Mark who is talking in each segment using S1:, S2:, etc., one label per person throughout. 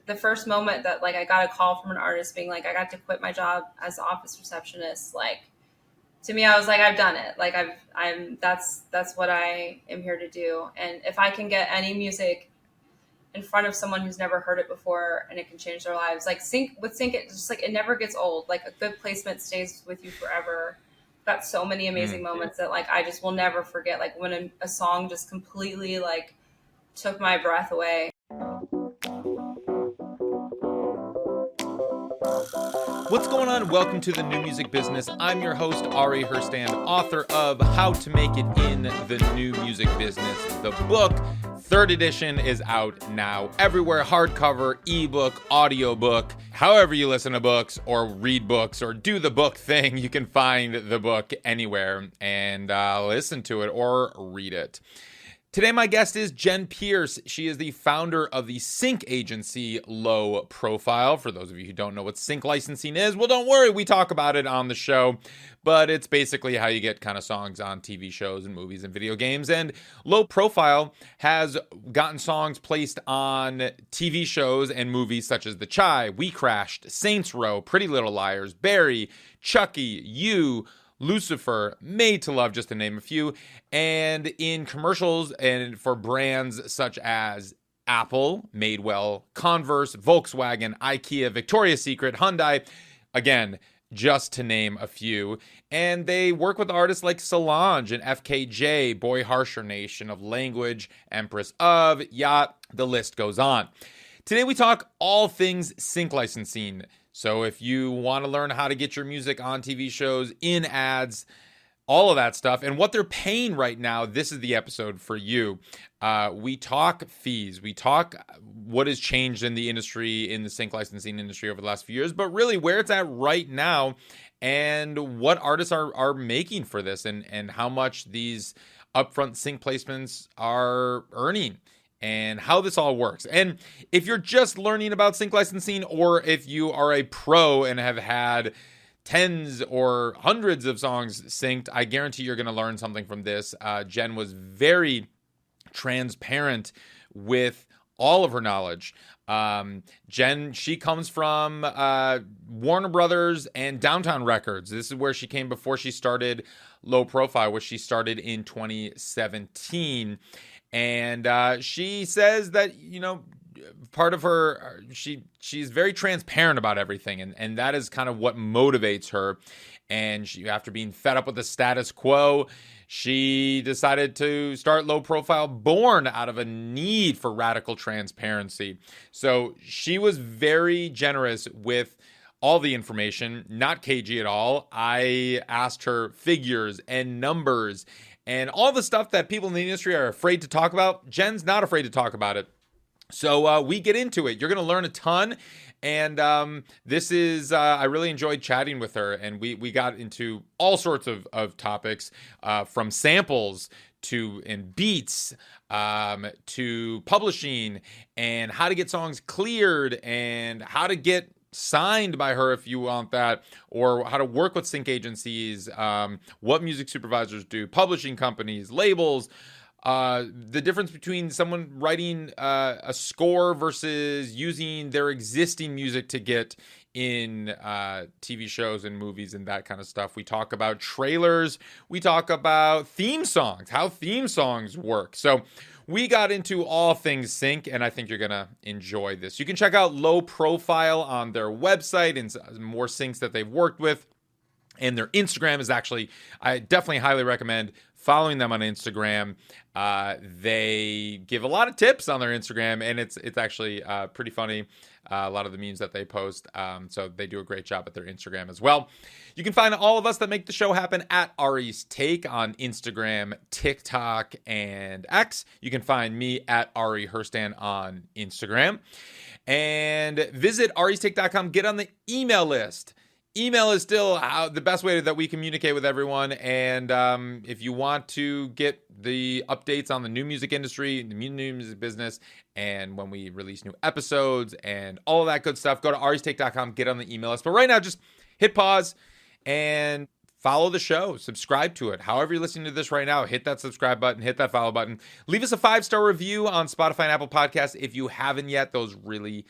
S1: the first moment that like I got a call from an artist being like, I got to quit my job as the office receptionist, like to me, I was like, I've done it. Like that's what I am here to do. And if I can get any music in front of someone who's never heard it before and it can change their lives, like Sync, it just like, it never gets old. Like a good placement stays with you forever. Got so many amazing moments that like, I just will never forget. Like when a song just completely like took my breath away.
S2: What's going on? Welcome to the New Music Business. I'm your host, Ari Herstand, author of How to Make It in the New Music Business. The book, 3rd edition, is out now everywhere. Hardcover, ebook, audiobook, however you listen to books or read books or do the book thing, you can find the book anywhere and listen to it or read it. Today, my guest is Jen Pearce. She is the founder of the sync agency Low Profile. For those of you who don't know what sync licensing is, well, don't worry, we talk about it on the show, but it's basically how you get kind of songs on TV shows and movies and video games. And Low Profile has gotten songs placed on TV shows and movies such as The Chi, We Crashed, Saints Row, Pretty Little Liars, Barry, Chucky, You, Lucifer, Made to Love, just to name a few, and in commercials and for brands such as Apple, Madewell, Converse, Volkswagen, IKEA, Victoria's Secret, Hyundai, again, just to name a few. And they work with artists like Solange and FKJ, Boy Harsher Nation, Of Language, Empress of, YACHT, the list goes on. Today we talk all things sync licensing. So if you want to learn how to get your music on TV shows, in ads, all of that stuff, and what they're paying right now, this is the episode for you. We talk fees. We talk what has changed in the industry, in the sync licensing industry over the last few years, but really where it's at right now and what artists are making for this and how much these upfront sync placements are earning, and how this all works. And if you're just learning about sync licensing, or if you are a pro and have had tens or hundreds of songs synced, I guarantee you're going to learn something from this. Jen was very transparent with all of her knowledge. Jen, she comes from Warner Brothers and Downtown Records. This is where she came before she started Low Profile, which she started in 2017. And she says that, you know, part of her, she's very transparent about everything. And that is kind of what motivates her. And she, after being fed up with the status quo, she decided to start Low Profile, born out of a need for radical transparency. So she was very generous with all the information, not cagey at all. I asked her figures and numbers and all the stuff that people in the industry are afraid to talk about. Jen's not afraid to talk about it. So we get into it. You're going to learn a ton. And this is, I really enjoyed chatting with her. And we got into all sorts of topics, from samples and beats, to publishing and how to get songs cleared and how to get signed by her if you want that, or how to work with sync agencies, what music supervisors do, publishing companies, labels, the difference between someone writing a score versus using their existing music to get in TV shows and movies and that kind of stuff. We talk about trailers. We talk about theme songs, how theme songs work. So we got into all things sync, and I think you're going to enjoy this. You can check out Low Profile on their website and more syncs that they've worked with. And their Instagram is actually, I definitely highly recommend following them on Instagram. They give a lot of tips on their Instagram, and it's actually pretty funny. A lot of the memes that they post. So they do a great job at their Instagram as well. You can find all of us that make the show happen at Ari's Take on Instagram, TikTok, and X. You can find me at Ari Herstand on Instagram. And visit aristake.com. Get on the email list. Email is still the best way that we communicate with everyone. And if you want to get the updates on the new music industry, the new music business, and when we release new episodes and all of that good stuff, go to aristake.com, get on the email list. But right now, just hit pause and follow the show. Subscribe to it. However you're listening to this right now, hit that subscribe button, hit that follow button. Leave us a 5-star review on Spotify and Apple Podcasts if you haven't yet. Those really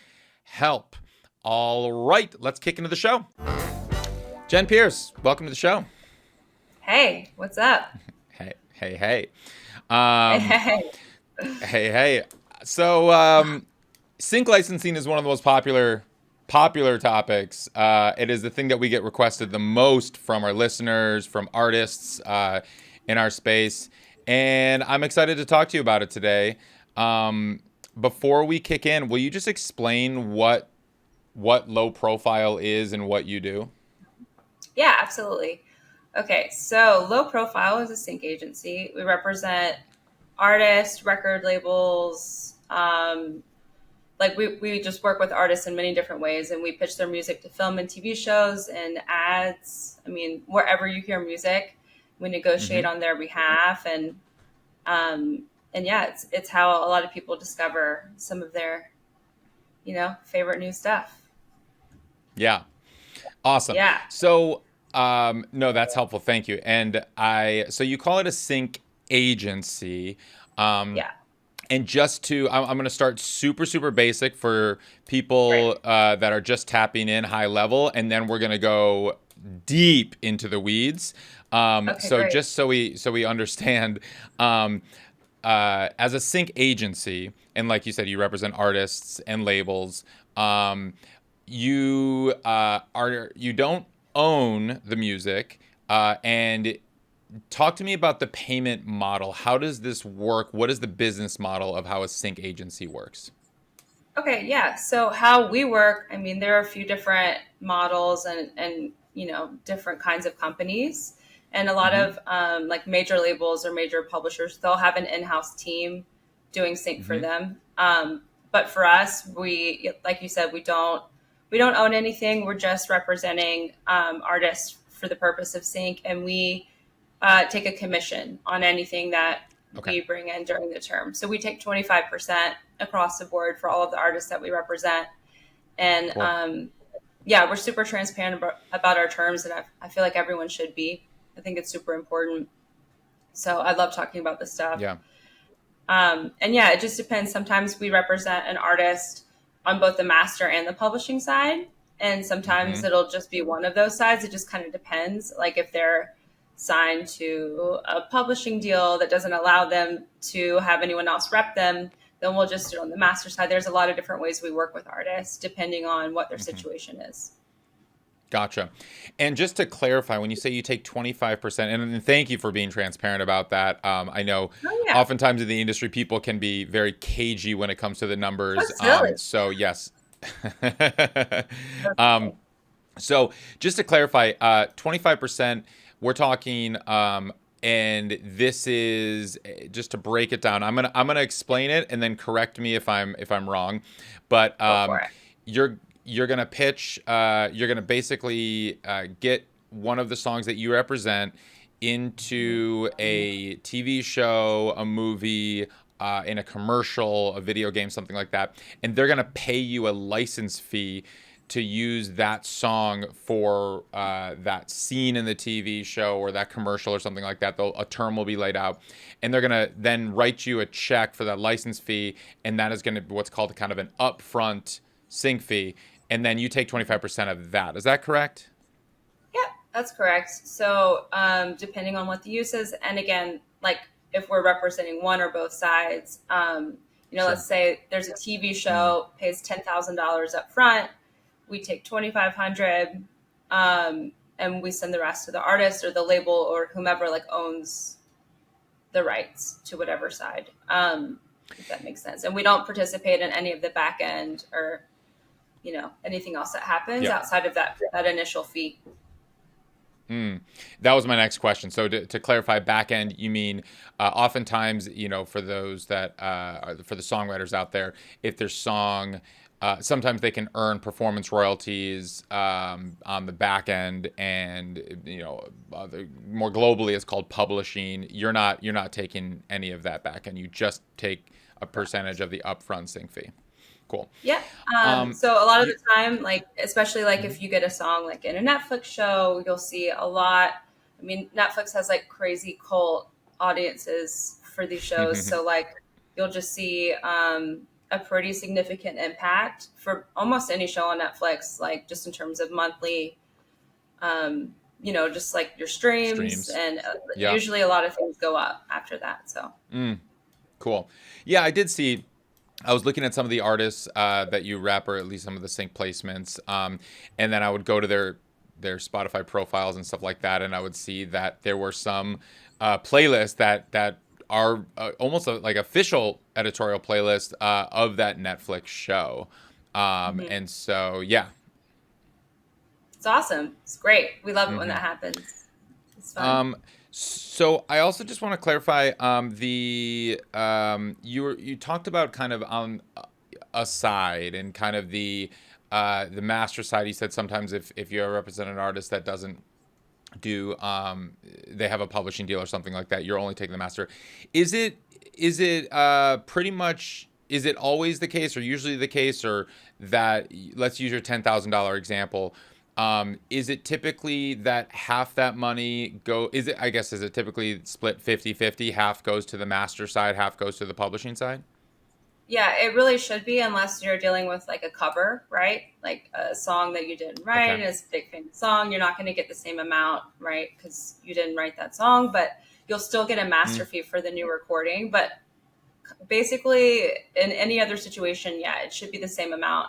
S2: help. All right, let's kick into the show. Jen Pearce, welcome to the show.
S1: Hey, what's up?
S2: Hey.
S1: Hey.
S2: Hey. So, sync licensing is one of the most popular topics. It is the thing that we get requested the most from our listeners, from artists in our space, and I'm excited to talk to you about it today. Before we kick in, will you just explain what low profile is and what you do?
S1: Yeah, absolutely. Okay, so Low Profile is a sync agency. We represent artists, record labels. Like we just work with artists in many different ways, and we pitch their music to film and TV shows and ads. I mean, wherever you hear music, we negotiate on their behalf, and yeah, it's how a lot of people discover some of their, favorite new stuff.
S2: Yeah. Awesome.
S1: Yeah.
S2: So, no, that's helpful. Thank you. And so you call it a sync agency.
S1: Yeah.
S2: And I'm going to start super, super basic for people
S1: Right.
S2: that are just tapping in high level. And then we're going to go deep into the weeds.
S1: Okay,
S2: So
S1: great.
S2: just so we understand, as a sync agency, and like you said, you represent artists and labels. You don't own the music, and talk to me about the payment model. How does this work? What is the business model of how a sync agency works?
S1: Okay, yeah. So how we work, I mean, there are a few different models and different kinds of companies. And a lot
S2: Mm-hmm.
S1: of like major labels or major publishers, they'll have an in-house team doing sync for
S2: Mm-hmm.
S1: them. But for us, we, like you said, we don't own anything. We're just representing artists for the purpose of sync, and we take a commission on anything that
S2: Okay.
S1: we bring in during the term. So we take 25% across the board for all of the artists that we represent. And
S2: Cool.
S1: yeah, we're super transparent about our terms, and I feel like everyone should be. I think it's super important. So I love talking about this stuff.
S2: Yeah.
S1: And yeah, it just depends. Sometimes we represent an artist on both the master and the publishing side. And sometimes
S2: Mm-hmm.
S1: it'll just be one of those sides. It just kind of depends. Like if they're signed to a publishing deal that doesn't allow them to have anyone else rep them, then we'll just do it on the master side. There's a lot of different ways we work with artists depending on what their
S2: Mm-hmm.
S1: situation is.
S2: Gotcha. And just to clarify, when you say you take 25%, and thank you for being transparent about that. I know
S1: Oh, yeah.
S2: oftentimes in the industry, people can be very cagey when it comes to the numbers.
S1: That's silly.
S2: So yes.
S1: That's
S2: um,
S1: silly.
S2: so just to clarify, 25%, we're talking, and this is just to break it down. I'm gonna explain it and then correct me if I'm wrong. But
S1: Go for it.
S2: you're gonna pitch. You're gonna basically get one of the songs that you represent into a TV show, a movie, in a commercial, a video game, something like that, and they're gonna pay you a license fee to use that song for that scene in the TV show or that commercial or something like that. A term will be laid out, and they're gonna then write you a check for that license fee, and that is gonna be what's called kind of an upfront sync fee, and then you take 25% of that. Is that correct?
S1: Yeah, that's correct. So, depending on what the use is, and again, like if we're representing one or both sides,
S2: Sure.
S1: let's say there's a TV
S2: Mm.
S1: show pays $10,000 up front, we take 2,500, and we send the rest to the artist or the label or whomever like owns the rights to whatever side. If that makes sense, and we don't participate in any of the back end or anything else that happens
S2: Yep.
S1: outside of that initial fee.
S2: That was my next question. So to clarify, back end, you mean oftentimes, for those that for the songwriters out there, if their song, sometimes they can earn performance royalties on the back end, and more globally, it's called publishing. You're not taking any of that back end. You just take a percentage of the upfront sync fee. Cool.
S1: Yeah.
S2: Um,
S1: So a lot of
S2: you,
S1: the time, like especially like
S2: Mhm.
S1: if you get a song like in a Netflix show, you'll see a lot. I mean, Netflix has like crazy cult audiences for these shows. So like you'll just see a a pretty significant impact for almost any show on Netflix, like just in terms of monthly, just like your streams,
S2: Streams.
S1: and
S2: Yeah.
S1: usually a lot of things go up after that. So
S2: Cool. Yeah, I did see. I was looking at some of the artists that you rep, or at least some of the sync placements, and then I would go to their Spotify profiles and stuff like that, and I would see that there were some playlists that are almost like official editorial playlist of that Netflix show, and so yeah.
S1: it's awesome. It's great. We love it when
S2: Mm-hmm.
S1: that happens. It's fun.
S2: So I also just want to clarify you talked about kind of on a side and kind of the master side. You said sometimes if you represent an artist that doesn't do they have a publishing deal or something like that, you're only taking the master. Is it pretty much, is it always the case or usually the case, or that, let's use your $10,000 example, is it typically that half that money is it typically split 50-50, half goes to the master side, half goes to the publishing side?
S1: Yeah, it really should be, unless you're dealing with like a cover, right? Like a song that you didn't write,
S2: Okay.
S1: and it's a big famous song. You're not going to get the same amount, right? Because you didn't write that song, but you'll still get a master fee for the new recording. But basically, in any other situation, yeah, it should be the same amount.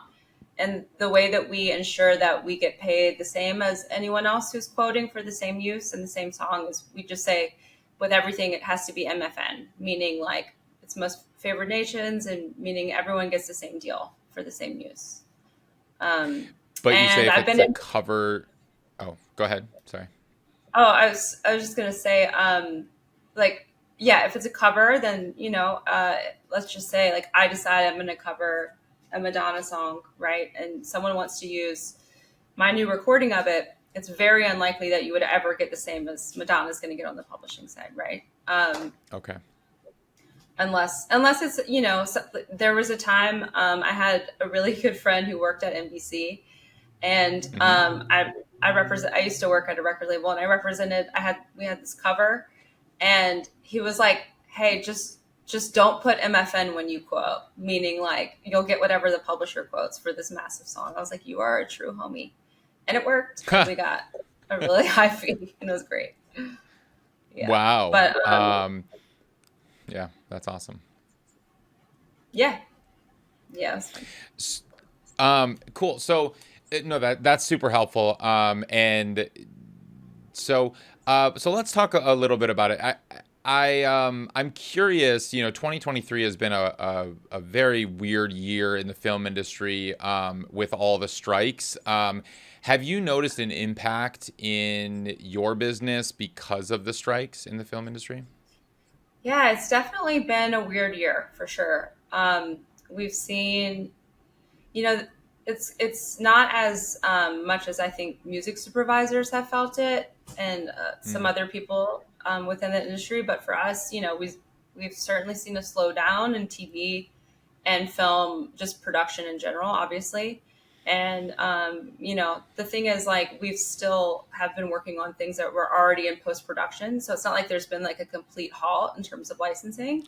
S1: And the way that we ensure that we get paid the same as anyone else who's quoting for the same use and the same song is we just say, with everything, it has to be MFN, meaning like it's most favored nations, and meaning everyone gets the same deal for the same use.
S2: But you
S1: And
S2: say if
S1: I've
S2: it's
S1: been
S2: a cover. Oh, go ahead, sorry.
S1: Oh, I was just gonna say, like, yeah, if it's a cover, then let's just say, like, I decide I'm gonna cover a Madonna song, right? And someone wants to use my new recording of it. It's very unlikely that you would ever get the same as Madonna's gonna get on the publishing side, right?
S2: Okay.
S1: Unless it's there was a time I had a really good friend who worked at NBC, and I used to work at a record label, and we had this cover, and he was like, hey, just don't put MFN when you quote, meaning like you'll get whatever the publisher quotes for this massive song. I was like, you are a true homie. And it worked. We got a really high fee, and it was great. Yeah.
S2: Wow.
S1: But
S2: Yeah, that's awesome.
S1: yeah, it was fun.
S2: Cool. So, no, that's super helpful. And so let's talk a little bit about it. I'm curious. 2023 has been a very weird year in the film industry with all the strikes. Have you noticed an impact in your business because of the strikes in the film industry?
S1: Yeah, it's definitely been a weird year for sure. We've seen, it's not as much as I think music supervisors have felt it, and some other people within the industry. But for us, we've certainly seen a slowdown in TV and film, just production in general, obviously. And the thing is, like, we've still have been working on things that were already in post production, so it's not like there's been like a complete halt in terms of licensing.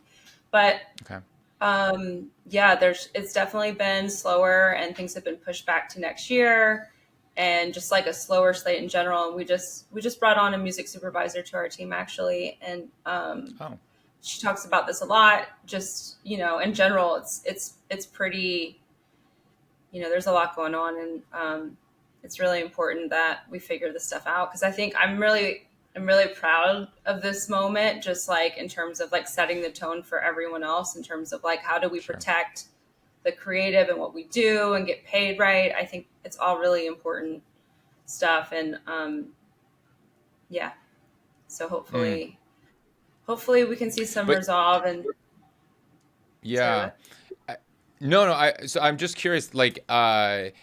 S1: But
S2: Okay.
S1: it's definitely been slower, and things have been pushed back to next year, and just like a slower slate in general. And we just brought on a music supervisor to our team, actually, and
S2: Oh.
S1: she talks about this a lot. Just in general, it's pretty. There's a lot going on, and it's really important that we figure this stuff out, because I think I'm really proud of this moment, just like in terms of like setting the tone for everyone else, in terms of like how do we protect the creative and what we do and get paid right. I think it's all really important stuff, and yeah. So hopefully we can see some resolve. And
S2: Yeah. No. So I'm just curious, like, the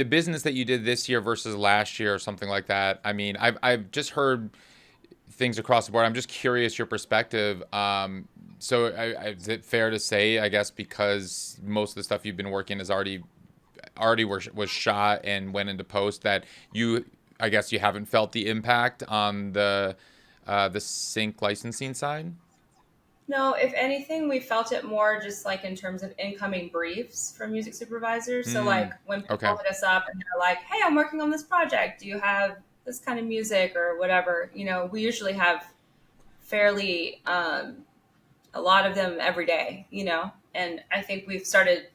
S2: business that you did this year versus last year or something like that. I mean, I've just heard things across the board. I'm just curious your perspective. So is it fair to say, I guess, because most of the stuff you've been working is already was shot and went into post, that I guess you haven't felt the impact on the sync licensing side?
S1: No, if anything, we felt it more just like in terms of incoming briefs from music supervisors. So like when
S2: Okay.
S1: people hit us up and they're like, "Hey, I'm working on this project. Do you have this kind of music or whatever?" We usually have fairly a lot of them every day. And I think we've started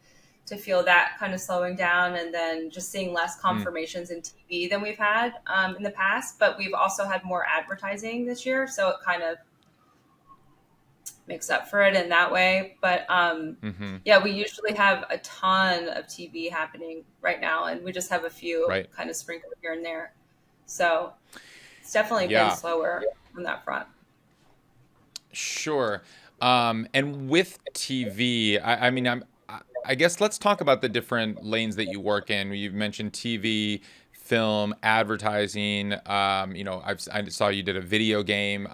S1: to feel that kind of slowing down, and then just seeing less confirmations in TV than we've had in the past. But we've also had more advertising this year, so it kind of makes up for it in that way. But yeah, we usually have a ton of TV happening right now, and we just have a few
S2: Right.
S1: kind of sprinkled here and there. So it's definitely been
S2: Yeah.
S1: slower on that front.
S2: Sure. And with TV, I mean, I guess let's talk about the different lanes that you work in. You've mentioned TV, film, advertising. I saw you did a video game.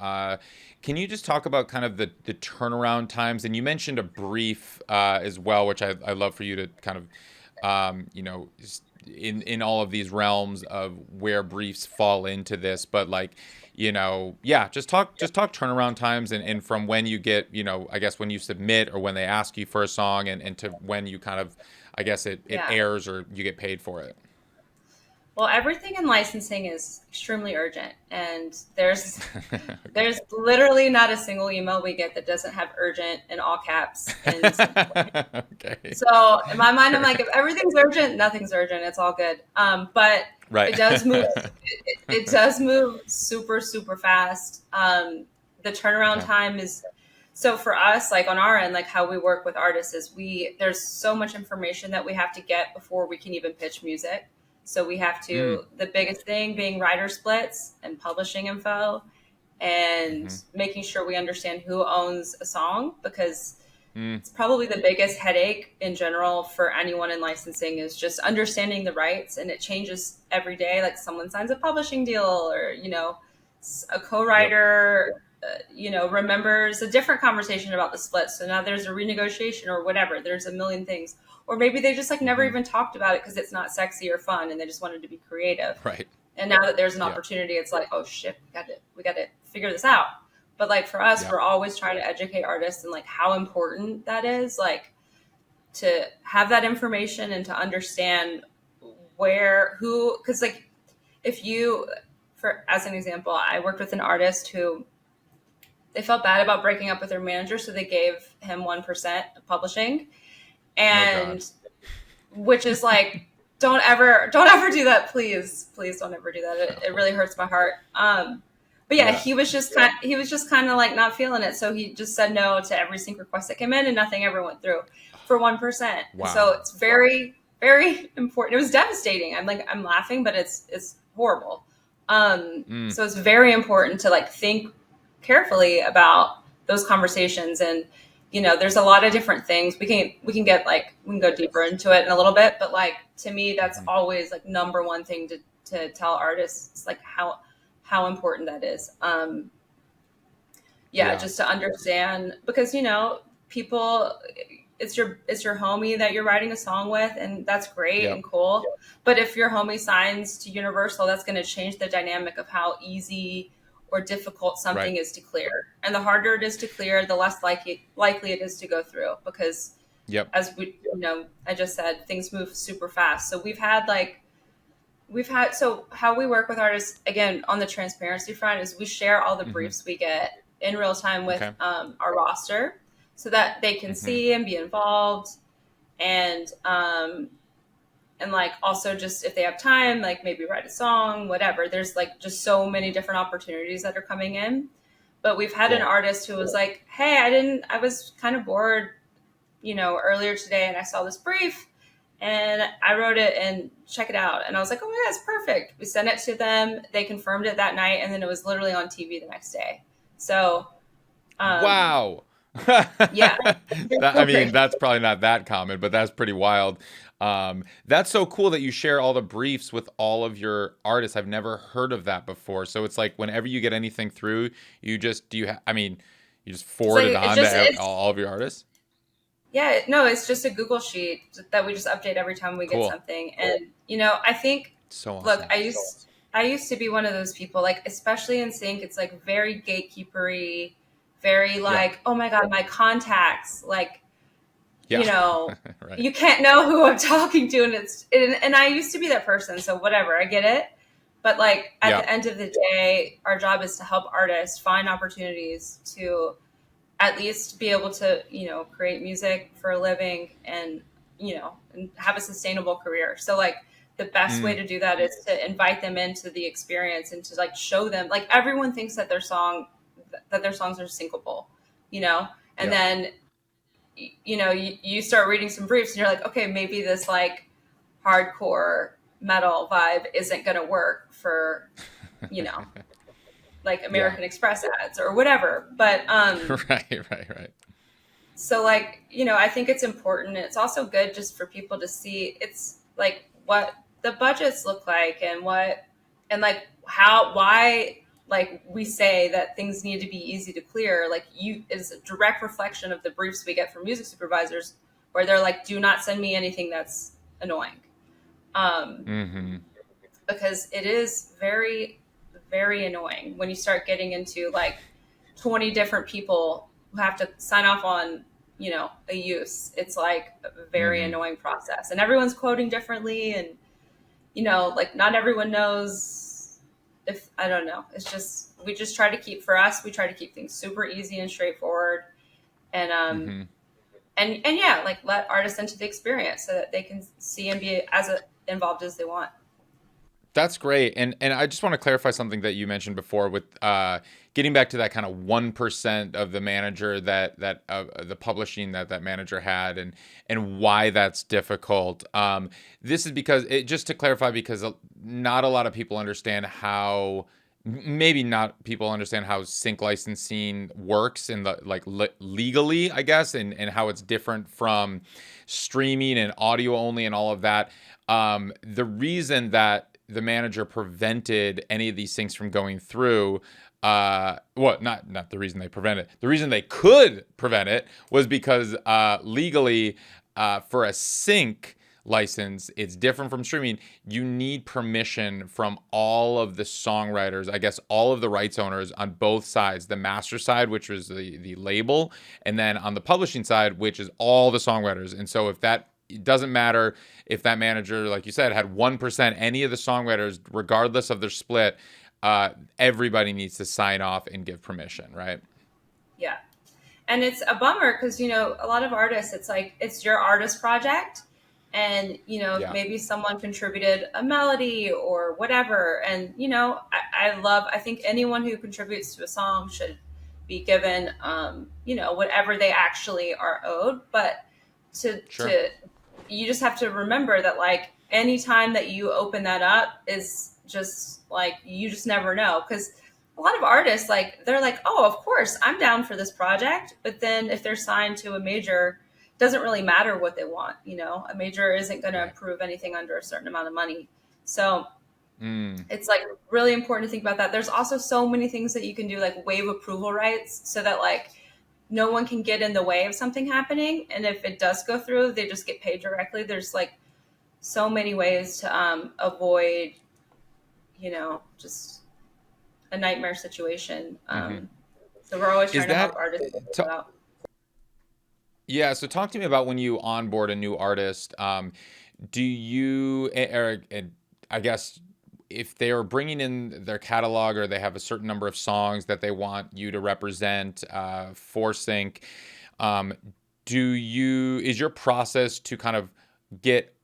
S2: Can you just talk about kind of the turnaround times? And you mentioned a brief as well, which I love for you to kind of, in all of these realms of where briefs fall into this, but like, yeah, just talk turnaround times and from when you get, I guess when you submit or when they ask you for a song and to when you kind of, I guess it
S1: Yeah.
S2: airs or you get paid for it.
S1: Well, everything in licensing is extremely urgent, and there's literally not a single email we get that doesn't have urgent in all caps. And
S2: Okay.
S1: so in my mind, I'm
S2: Sure.
S1: like, if everything's urgent, nothing's urgent. It's all good. But
S2: Right.
S1: it does move. It does move super, super fast. The turnaround
S2: Okay.
S1: time is so for us, like on our end, like how we work with artists is there's so much information that we have to get before we can even pitch music. So we have
S2: Mm.
S1: to, the biggest thing being writer splits and publishing info and
S2: Mm-hmm.
S1: making sure we understand who owns a song, because
S2: Mm.
S1: it's probably the biggest headache in general for anyone in licensing is just understanding the rights, and it changes every day. Like someone signs a publishing deal, or a
S2: Yep.
S1: co-writer remembers a different conversation about the split, so now there's a renegotiation or whatever. There's a million things, or maybe they just like never
S2: Mm-hmm.
S1: even talked about it because it's not sexy or fun and they just wanted to be creative.
S2: Right.
S1: And now that there's an
S2: Yeah.
S1: opportunity, it's like, oh shit, we got to figure this out. But like for us,
S2: Yeah.
S1: we're always trying to educate artists and like how important that is, like to have that information and to understand because like if you, for as an example, I worked with an artist who they felt bad about breaking up with their manager, so they gave him 1% of publishing,
S2: Oh God.
S1: and which is like, don't ever do that, please don't ever do that. It really hurts my heart. But yeah,
S2: Yeah.
S1: he was just kind of like not feeling it, so he just said no to every single request that came in, and nothing ever went through for 1%. So
S2: Wow.
S1: it's very, very important. It was devastating. I'm laughing, but it's horrible.
S2: Mm.
S1: So it's very important to like think carefully about those conversations. And there's a lot of different things we can get, like we can go deeper into it in a little bit, but like to me that's
S2: Mm.
S1: always like number one thing to tell artists, like how important that is. Yeah,
S2: Yeah.
S1: just to understand, because people, it's your homie that you're writing a song with, and that's great
S2: Yep.
S1: and cool. But if your homie signs to Universal, that's going to change the dynamic of how easy or difficult something
S2: Right.
S1: is to clear. And the harder it is to clear, the less likely it is to go through, because
S2: Yep.
S1: as I just said, things move super fast. So so how we work with artists, again, on the transparency front, is we share all the
S2: Mm-hmm.
S1: briefs we get in real time with
S2: Okay.
S1: our roster, so that they can
S2: Mm-hmm.
S1: see and be involved. And like also just if they have time, like maybe write a song, whatever. There's like just so many different opportunities that are coming in. But we've had an
S2: Cool.
S1: artist who was like, hey, I was kind of bored, earlier today, and I saw this brief and I wrote it, and check it out. And I was like, oh my God, it's perfect. We sent it to them. They confirmed it that night, and then it was literally on TV the next day. So,
S2: Wow.
S1: yeah.
S2: I mean, that's probably not that common, but that's pretty wild. That's so cool that you share all the briefs with all of your artists. I've never heard of that before. So it's like whenever you get anything through, you just you just forward it on to all of your artists.
S1: Yeah, no, it's just a Google sheet that we just update every time we get
S2: Cool.
S1: something. And I think,
S2: So awesome.
S1: look, I used to be one of those people, like especially in sync, it's like very gatekeepery, very like, oh my God, my contacts, like,
S2: Yeah.
S1: you know,
S2: Right.
S1: you can't know who I'm talking to. And I used to be that person. So whatever, I get it. But like at
S2: Yeah.
S1: the end of the day, our job is to help artists find opportunities to at least be able to, create music for a living and, and have a sustainable career. So like the best way
S2: Mm.
S1: to do that is to invite them into the experience and to like show them, like everyone thinks that their songs are syncable, and
S2: Yeah.
S1: then, you start reading some briefs and you're like, okay, maybe this like hardcore metal vibe isn't going to work for, you know, like
S2: Yeah.
S1: American Express ads or whatever. But
S2: Right.
S1: so like, I think it's important. It's also good just for people to see it's like what the budgets look like and like why like we say that things need to be easy to clear. Like is a direct reflection of the briefs we get from music supervisors where they're like, do not send me anything that's annoying. Um,
S2: Mm-hmm.
S1: because it is very, very annoying when you start getting into like 20 different people who have to sign off on, a use. It's like a very
S2: Mm-hmm.
S1: annoying process. And everyone's quoting differently. And, like not everyone knows if, I don't know. It's just, we just try to keep, for us, we try to keep things super easy and straightforward. And,
S2: Mm-hmm.
S1: and yeah, like let artists into the experience so that they can see and be as involved as they want.
S2: That's great. And I just want to clarify something that you mentioned before with getting back to that kind of 1% of the manager that the publishing that manager had and why that's difficult. This is because just to clarify, because not a lot of people understand how maybe not people understand how sync licensing works in the like legally, I guess, and how it's different from streaming and audio only and all of that. The reason that the manager prevented any of these things from going through, well, not the reason they prevented it. The reason they could prevent it was because legally, for a sync license, it's different from streaming. You need permission from all of the songwriters, I guess all of the rights owners on both sides, the master side, which was the label, and then on the publishing side, which is all the songwriters. And so if that, it doesn't matter if that manager, like you said, had 1%, any of the songwriters, regardless of their split, everybody needs to sign off and give permission, right?
S1: Yeah. And it's a bummer because, a lot of artists, it's like, it's your artist project. And,
S2: Yeah.
S1: maybe someone contributed a melody or whatever. And, I think anyone who contributes to a song should be given, whatever they actually are owed. But
S2: Sure.
S1: you just have to remember that like anytime that you open that up is just like, you just never know. Because a lot of artists, like, they're like, oh, of course, I'm down for this project. But then if they're signed to a major, it doesn't really matter what they want. A major isn't going to
S2: Right.
S1: approve anything under a certain amount of money. So
S2: Mm.
S1: it's like really important to think about that. There's also so many things that you can do, like waive approval rights so that like no one can get in the way of something happening. And if it does go through, they just get paid directly. There's like so many ways to avoid, just a nightmare situation.
S2: Mm-hmm.
S1: So we're always
S2: Is
S1: trying to help
S2: that
S1: artists figure
S2: t-
S1: that out.
S2: yeah? So talk to me about when you onboard a new artist. Do you, Eric? And I guess if they are bringing in their catalog or they have a certain number of songs that they want you to represent for sync, um, is your process to kind of get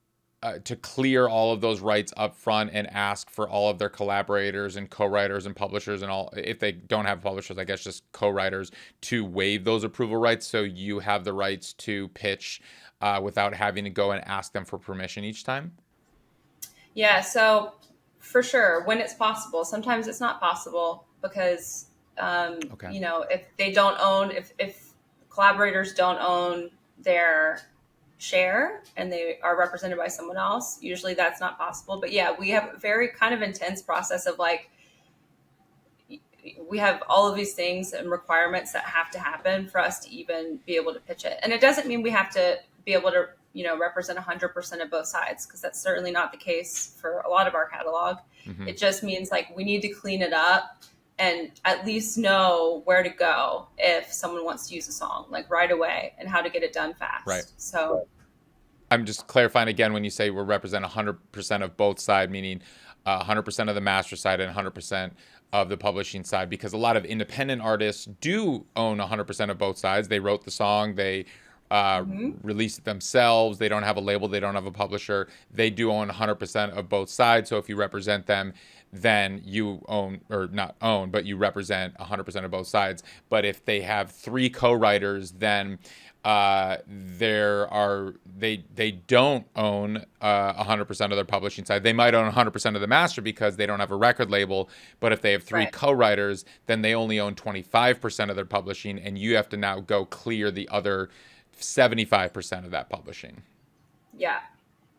S2: to clear all of those rights up front and ask for all of their collaborators and co-writers and publishers and all, if they don't have publishers, I guess just co-writers, to waive those approval rights so you have the rights to pitch without having to go and ask them for permission each time?
S1: Yeah, so for sure, when it's possible. Sometimes it's not possible because,
S2: Okay.
S1: if they don't own, if collaborators don't own their share and they are represented by someone else, usually that's not possible. But yeah, we have a very kind of intense process of like, we have all of these things and requirements that have to happen for us to even be able to pitch it. And it doesn't mean we have to be able to, represent 100% of both sides, because that's certainly not the case for a lot of our catalog.
S2: Mm-hmm.
S1: It just means like we need to clean it up and at least know where to go if someone wants to use a song like right away and how to get it done fast.
S2: Right.
S1: So
S2: I'm just clarifying again when you say we represent 100% of both sides, meaning 100% of the master side and 100% of the publishing side, because a lot of independent artists do own 100% of both sides. They wrote the song, they release it themselves. They don't have a label, they don't have a publisher. They do own 100% of both sides. So if you represent them, then you own, or not own, but you represent 100% of both sides. But if they have 3 co-writers, then they don't own 100% of their publishing side. They might own 100% of the master because they don't have a record label. But if they have 3 co-writers, then they only own 25% of their publishing, and you have to now go clear the other 75% of that publishing.
S1: Yeah.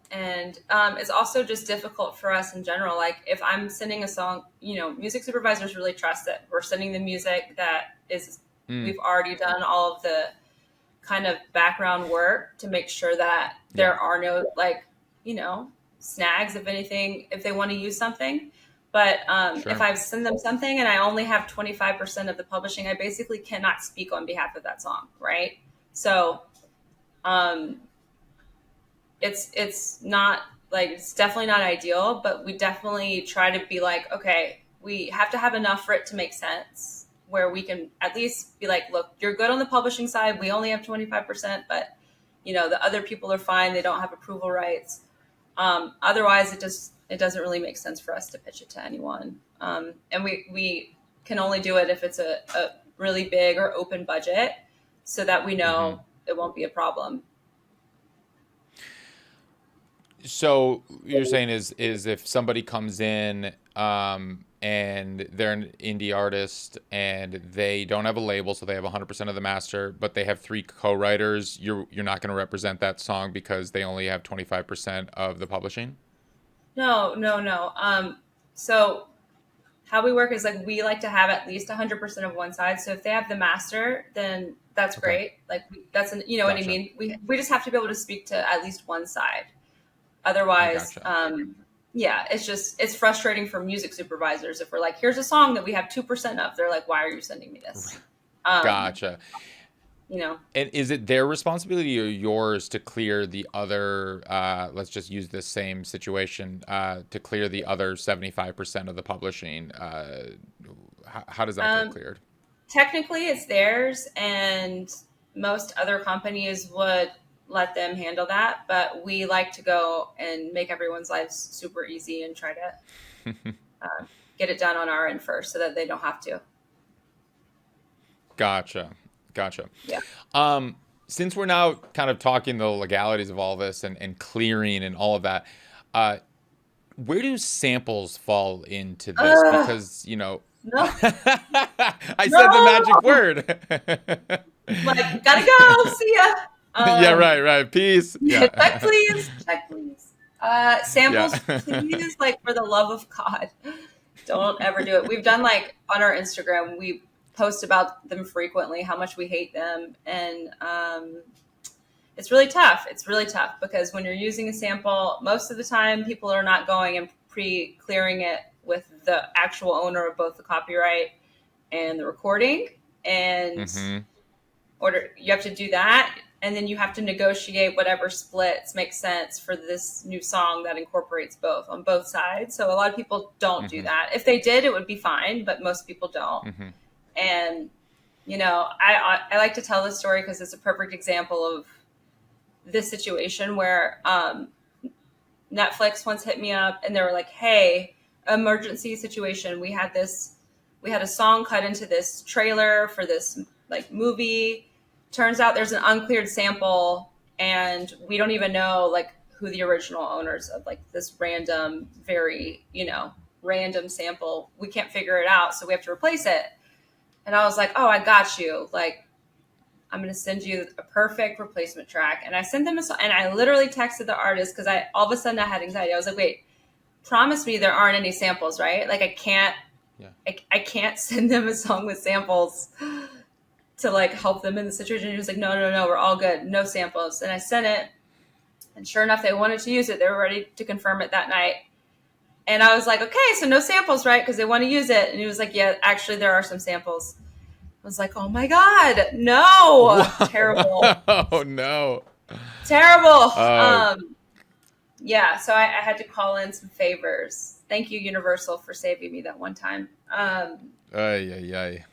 S1: And it's also just difficult for us in general. Like if I'm sending a song, music supervisors really trust it. We're sending the music that is, we've already done all of the kind of background work to make sure that there are no snags, if anything, if they want to use something. But if I send them something and I only have 25% of the publishing, I basically cannot speak on behalf of that song. Right. So, it's not like, it's definitely not ideal, but we definitely try to be like, okay, we have to have enough for it to make sense, where we can at least be like, look, you're good on the publishing side. We only have 25%, but the other people are fine. They don't have approval rights. Otherwise it doesn't really make sense for us to pitch it to anyone. And we can only do it if it's a really big or open budget, so that we know it won't be a problem.
S2: So you're saying is if somebody comes in and they're an indie artist and they don't have a label, so they have 100% of the master, but they have 3 co-writers, you're not going to represent that song because they only have 25% of the publishing? No.
S1: So how we work is like, we like to have at least 100% of one side. So if they have the master, then that's great. Like that's what I mean? We just have to be able to speak to at least one side. Otherwise, it's frustrating for music supervisors if we're like, here's a song that we have 2% of. They're like, why are you sending me this?
S2: Gotcha. And is it their responsibility or yours to clear the other, let's just use this same situation, to clear the other 75% of the publishing? How does that get cleared?
S1: Technically, it's theirs, and most other companies would let them handle that. But we like to go and make everyone's lives super easy and try to get it done on our end first, so that they don't have to.
S2: Gotcha.
S1: Yeah.
S2: Since we're now kind of talking the legalities of all this and clearing and all of that, where do samples fall into this? Because,
S1: No.
S2: I said the magic word.
S1: Like, gotta go. See ya.
S2: Yeah, right. Peace. Yeah.
S1: Check, please. Samples, please. Like, for the love of God, don't ever do it. We've done, like, on our Instagram, we post about them frequently, how much we hate them. And it's really tough. Because when you're using a sample, most of the time people are not going and pre-clearing it with the actual owner of both the copyright and the recording. And you have to do that. And then you have to negotiate whatever splits make sense for this new song that incorporates both on both sides. So a lot of people don't do that. If they did, it would be fine, but most people don't. And, I like to tell this story because it's a perfect example of this situation where Netflix once hit me up and they were like, hey, emergency situation. We had a song cut into this trailer for this like movie. Turns out there's an uncleared sample and we don't even know like who the original owners of like this random, very, random sample. We can't figure it out. So we have to replace it. And I was like, oh, I got you. Like, I'm going to send you a perfect replacement track. And I sent them a song, and I literally texted the artist because all of a sudden I had anxiety. I was like, wait, promise me there aren't any samples, right? Like I can't send them a song with samples to like help them in the situation. He was like, no, we're all good. No samples. And I sent it. And sure enough, they wanted to use it. They were ready to confirm it that night. And I was like, okay, so no samples, right? Because they want to use it. And he was like, yeah, actually, there are some samples. I was like, oh my God, no. Terrible.
S2: Oh, no.
S1: Terrible.
S2: Oh,
S1: Yeah, so I had to call in some favors. Thank you, Universal, for saving me that one time.
S2: ay.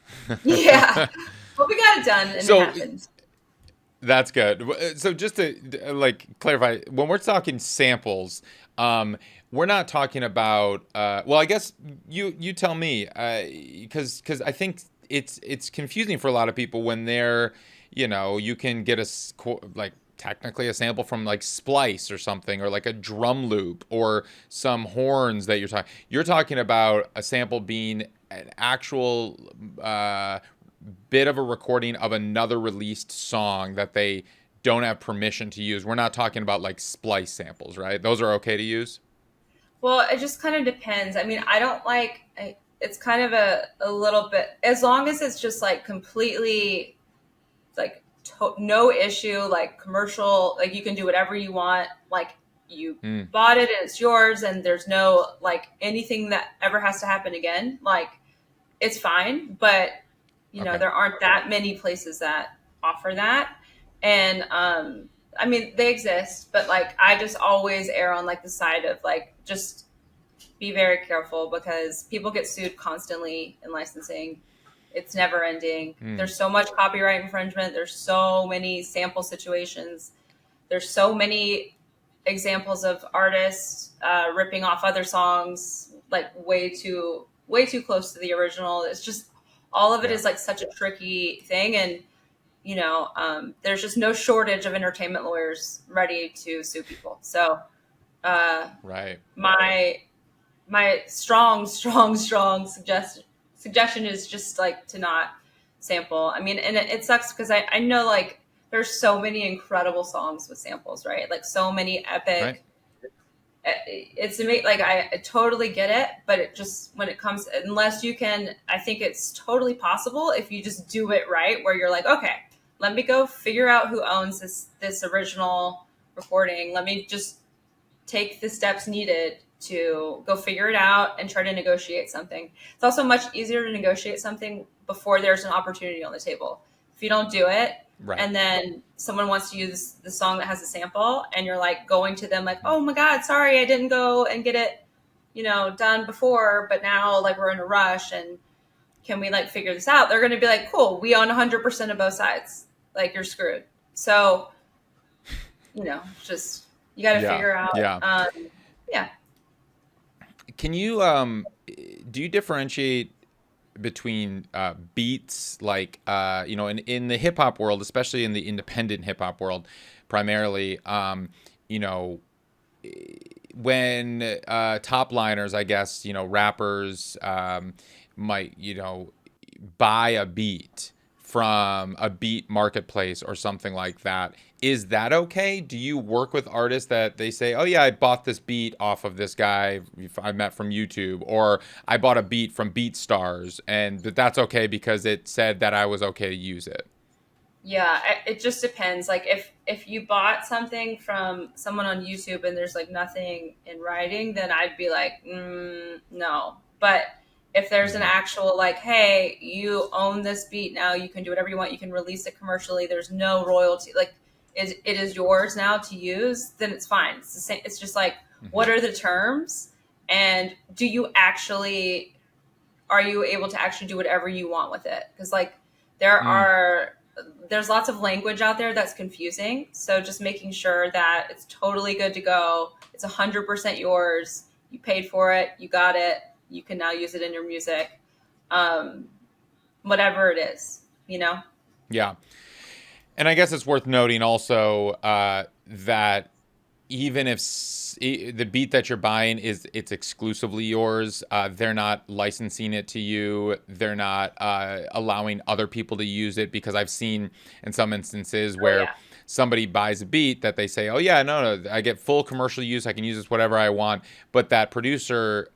S1: Yeah, but we got it done, and it
S2: So
S1: happened.
S2: that's good. So just to like clarify, when we're talking samples, we're not talking about. Well, I guess you tell me, because I think it's confusing for a lot of people when they're, you can get like technically a sample from like Splice or something, or like a drum loop or some horns that you're talking about a sample being an actual bit of a recording of another released song that they don't have permission to use. We're not talking about like Splice samples, right? Those are okay to use?
S1: Well, it just kind of depends. I mean, I don't like. It's kind of a little bit, as long as it's just like completely like no issue, like commercial, like you can do whatever you want, like you
S2: Mm,
S1: bought it and it's yours, and there's no like anything that ever has to happen again, like it's fine. But
S2: okay.
S1: there aren't that many places that offer that. And I mean, they exist, but like I just always err on like the side of like just be very careful, because people get sued constantly in licensing. It's never ending.
S2: Mm,
S1: There's so much copyright infringement. There's so many sample situations. There's so many examples of artists ripping off other songs, like way too close to the original. It's just all of it
S2: yeah.
S1: is like such a tricky thing, and there's just no shortage of entertainment lawyers ready to sue people. So uh,
S2: Right.
S1: my strong suggestion is just like to not sample. I mean, and it sucks because I know like there's so many incredible songs with samples, right? Like so many
S2: Right.
S1: epic. It's amazing. Like I totally get it, but it just when it comes, unless you can, I think it's totally possible if you just do it right, where you're like, okay, let me go figure out who owns this original recording. Let me just take the steps needed to go figure it out and try to negotiate something. It's also much easier to negotiate something before there's an opportunity on the table. If you don't do it,
S2: Right.
S1: and then someone wants to use the song that has a sample, and you're like going to them like, oh my God, sorry, I didn't go and get it, done before, but now like we're in a rush, and can we like figure this out? They're going to be like, cool, we own 100% of both sides. Like you're screwed. So, just, you got to
S2: Yeah.
S1: figure out.
S2: Yeah.
S1: Yeah.
S2: Can you do you differentiate between beats, like in the hip hop world, especially in the independent hip hop world, primarily, you know, when top liners, I guess, rappers might, buy a beat from a beat marketplace or something like that. Is that okay? Do you work with artists that they say, oh yeah, I bought this beat off of this guy I met from YouTube, or I bought a beat from BeatStars, and that's okay because it said that I was okay to use it?
S1: Yeah, it just depends. Like if you bought something from someone on YouTube and there's like nothing in writing, then I'd be like, no. But if there's an
S2: Mm,
S1: actual like, hey, you own this beat now, you can do whatever you want, you can release it commercially. There's no royalty. Like it is yours now to use. Then it's fine. It's the same. It's just like,
S2: mhm,
S1: what are the terms, and are you able to actually do whatever you want with it? Because like there
S2: mm,
S1: are there's lots of language out there that's confusing. So just making sure that it's totally good to go. It's 100% yours. You paid for it. You got it. You can now use it in your music. Um, Whatever it is, you know?
S2: yeah. And I guess it's worth noting also that even if the beat that you're buying it's exclusively yours, they're not licensing it to you. They're not allowing other people to use it, because I've seen in some instances
S1: Oh,
S2: where
S1: yeah.
S2: somebody buys a beat that they say, oh yeah, no, I get full commercial use, I can use this whatever I want, but that producer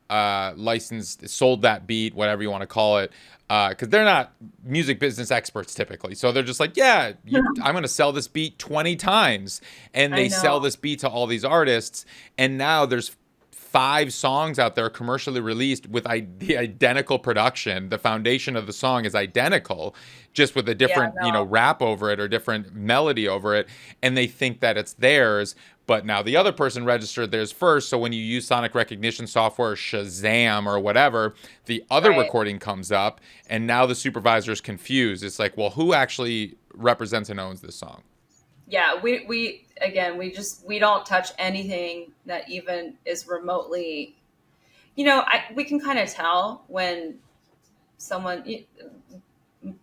S2: sold that beat, whatever you want to call it, because they're not music business experts typically. So they're just like, yeah, I'm going to sell this beat 20 times. And
S1: I
S2: they sell
S1: know.
S2: this beat to all these artists. And now there's 5 songs out there commercially released with the identical production. The foundation of the song is identical, just with a different, rap over it or different melody over it, and they think that it's theirs. But now the other person registered theirs first, so when you use sonic recognition software, Shazam or whatever, the other recording comes up, and now the supervisor's confused. It's like, well, who actually represents and owns this song?
S1: Yeah, we don't touch anything that even is remotely, we can kind of tell when someone,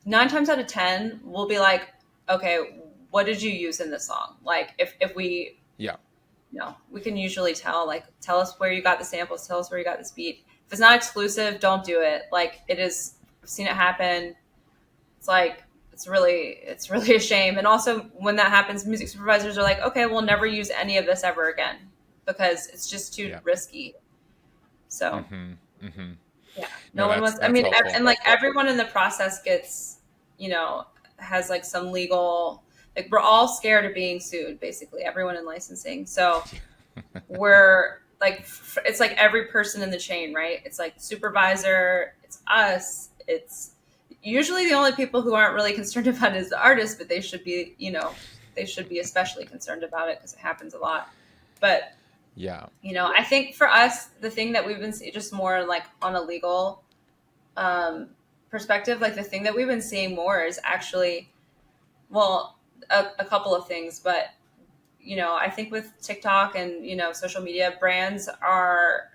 S1: 9 times out of 10 will be like, okay, what did you use in this song? Like if we, we can usually tell, like, tell us where you got the samples, tell us where you got this beat. If it's not exclusive, don't do it. Like, it is, I've seen it happen. It's like, it's really a shame. And also when that happens, music supervisors are like, okay, we'll never use any of this ever again because it's just too risky. So no one wants, and like everyone in the process gets, has like some legal, like, we're all scared of being sued, basically everyone in licensing. So we're like, it's like every person in the chain, right? It's like supervisor, it's us, it's usually the only people who aren't really concerned about it is the artist, but they should be, they should be especially concerned about it because it happens a lot. But I think for us, the thing that we've been seeing, just more like on a legal perspective, like the thing that we've been seeing more is actually, well, a couple of things, but I think with TikTok and social media, brands are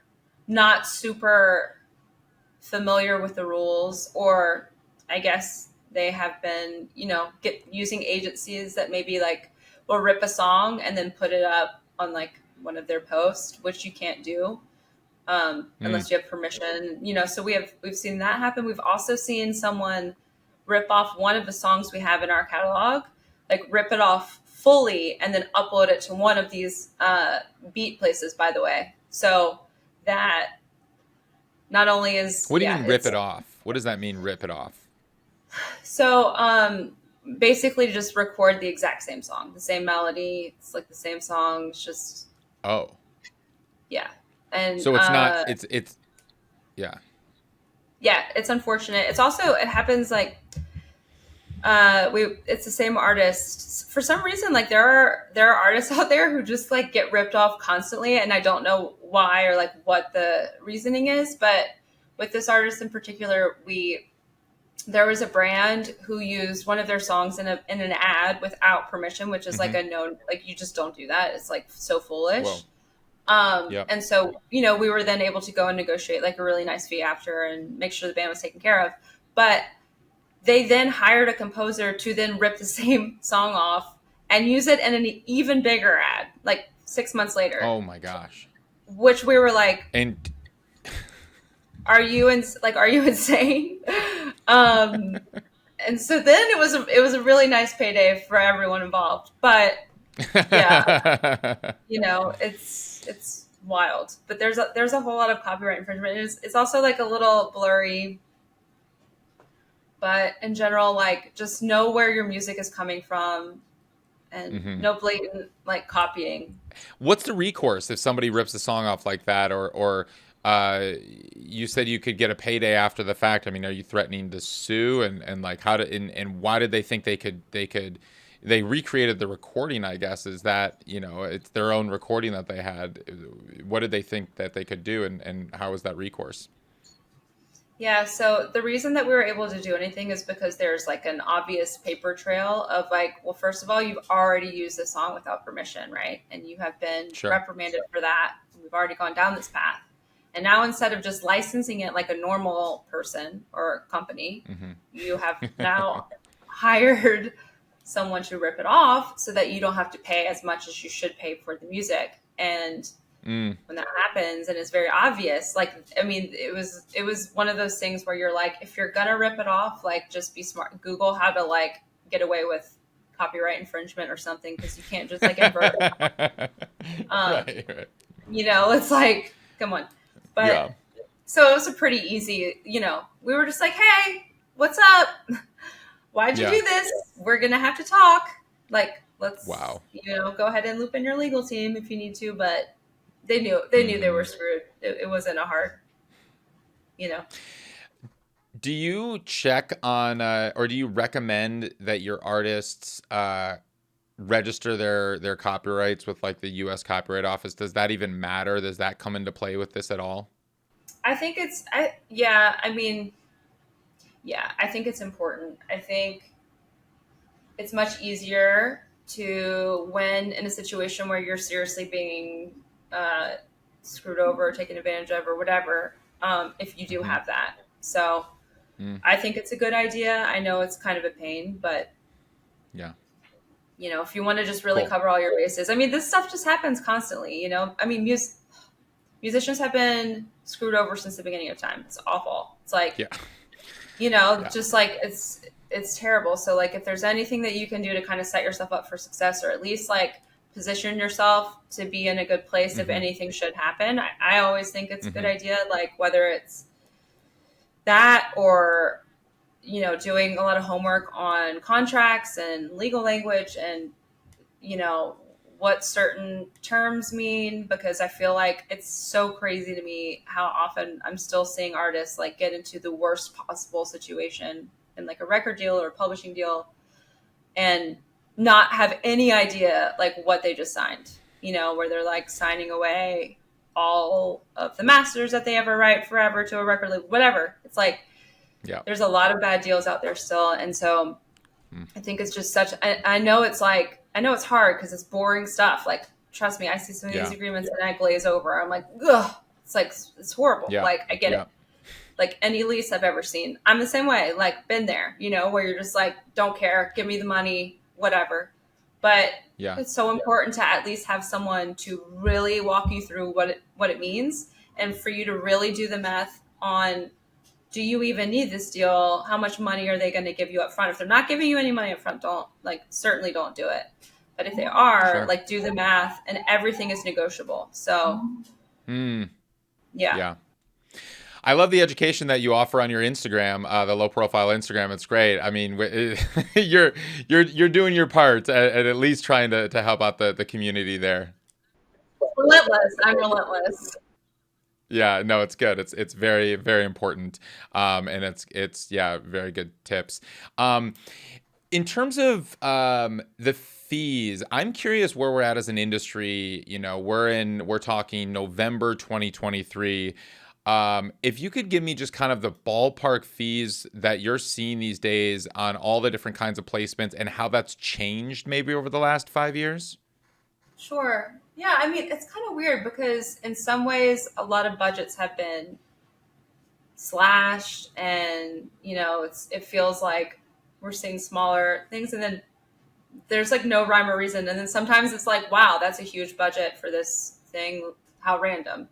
S1: not super familiar with the rules, or I guess they have been, using agencies that maybe like will rip a song and then put it up on like one of their posts, which you can't do unless you have permission. So we've seen that happen. We've also seen someone rip off one of the songs we have in our catalog, like rip it off fully and then upload it to one of these beat places, by the way. So that not only is...
S2: What do you mean rip it off? What does that mean, rip it off?
S1: So basically just record the exact same song, the same melody. It's like the same song. It's just...
S2: Oh.
S1: Yeah. And
S2: so it's not... It's... Yeah.
S1: Yeah, it's unfortunate. It's also... It happens like... it's the same artist. For some reason, like there are artists out there who just like get ripped off constantly, and I don't know why or like what the reasoning is. But with this artist in particular, there was a brand who used one of their songs in an ad without permission, which is like a no, like you just don't do that. It's like so foolish. And so we were then able to go and negotiate like a really nice fee after and make sure the band was taken care of. But they then hired a composer to then rip the same song off and use it in an even bigger ad, like 6 months later.
S2: Oh my gosh.
S1: Which we were like,
S2: and
S1: are you insane? And so then it was a really nice payday for everyone involved. But yeah, it's wild. But there's a whole lot of copyright infringement. It's also like a little blurry. But in general, like, just know where your music is coming from and no blatant, like, copying.
S2: What's the recourse if somebody rips a song off like that? Or you said you could get a payday after the fact. I mean, are you threatening to sue? And like, how and why did they think they recreated the recording, I guess, is that, it's their own recording that they had. What did they think that they could do? And how was that recourse?
S1: Yeah, so the reason that we were able to do anything is because there's like an obvious paper trail of like, well, first of all, you've already used the song without permission, right? And you have been reprimanded for that. We've already gone down this path. And now instead of just licensing it like a normal person or company, you have now hired someone to rip it off so that you don't have to pay as much as you should pay for the music. And when that happens and it's very obvious, like, I mean, it was one of those things where you're like, if you're gonna rip it off, like, just be smart. Google how to like get away with copyright infringement or something, because you can't just like invert it.
S2: Right.
S1: It's like, come on. But so it was a pretty easy, we were just like, hey, what's up? Why'd you do this? We're gonna have to talk. Like, let's go ahead and loop in your legal team if you need to, but they knew they were screwed. It wasn't a hard, you know.
S2: Do you check on, or do you recommend that your artists register their copyrights with like the U.S. Copyright Office? Does that even matter? Does that come into play with this at all?
S1: I think yeah, I mean, yeah, I think it's important. I think it's much easier to, when in a situation where you're seriously being screwed over or taken advantage of or whatever, if you do
S2: Mm-hmm.
S1: have that. So
S2: Mm,
S1: I think it's a good idea. I know it's kind of a pain, but
S2: yeah.
S1: if you want to just really
S2: Cool.
S1: cover all your bases, I mean, this stuff just happens constantly. I mean, musicians have been screwed over since the beginning of time. It's awful. It's like,
S2: Yeah. Yeah.
S1: just like it's terrible. So like, if there's anything that you can do to kind of set yourself up for success, or at least like position yourself to be in a good place if
S2: Mm-hmm.
S1: anything should happen, I always think it's a good
S2: Mm-hmm.
S1: idea. Like whether it's that or doing a lot of homework on contracts and legal language and what certain terms mean, because I feel like it's so crazy to me how often I'm still seeing artists like get into the worst possible situation in like a record deal or a publishing deal and not have any idea like what they just signed, where they're like signing away all of the masters that they ever write forever to a record label, whatever. It's like
S2: Yeah.
S1: there's a lot of bad deals out there still. And so I think it's just I know it's like, I know it's hard because it's boring stuff. Like, trust me, I see some of these
S2: Yeah.
S1: agreements and I glaze over. I'm like, ugh, it's like, it's horrible.
S2: Yeah.
S1: Like, I get
S2: Yeah.
S1: it. Like any lease I've ever seen. I'm the same way, like been there, where you're just like, don't care, give me the money, whatever. But
S2: Yeah.
S1: it's so important to at least have someone to really walk you through what it means, and for you to really do the math on, do you even need this deal? How much money are they going to give you up front? If they're not giving you any money up front, certainly don't do it. But if they are,
S2: Sure.
S1: like, do the math, and everything is negotiable. So, yeah.
S2: Yeah. I love the education that you offer on your Instagram, the low profile Instagram. It's great. I mean, you're doing your part at least trying to help out the community there.
S1: Relentless. I'm relentless.
S2: Yeah, no, it's good. It's very, very important. And it's yeah, very good tips. In terms of the fees, I'm curious where we're at as an industry. We're talking November 2023. If you could give me just kind of the ballpark fees that you're seeing these days on all the different kinds of placements and how that's changed maybe over the last 5 years.
S1: Sure. Yeah, I mean, it's kind of weird because in some ways a lot of budgets have been slashed, and it feels like we're seeing smaller things, and then there's like no rhyme or reason, and then sometimes it's like, wow, that's a huge budget for this thing, how random.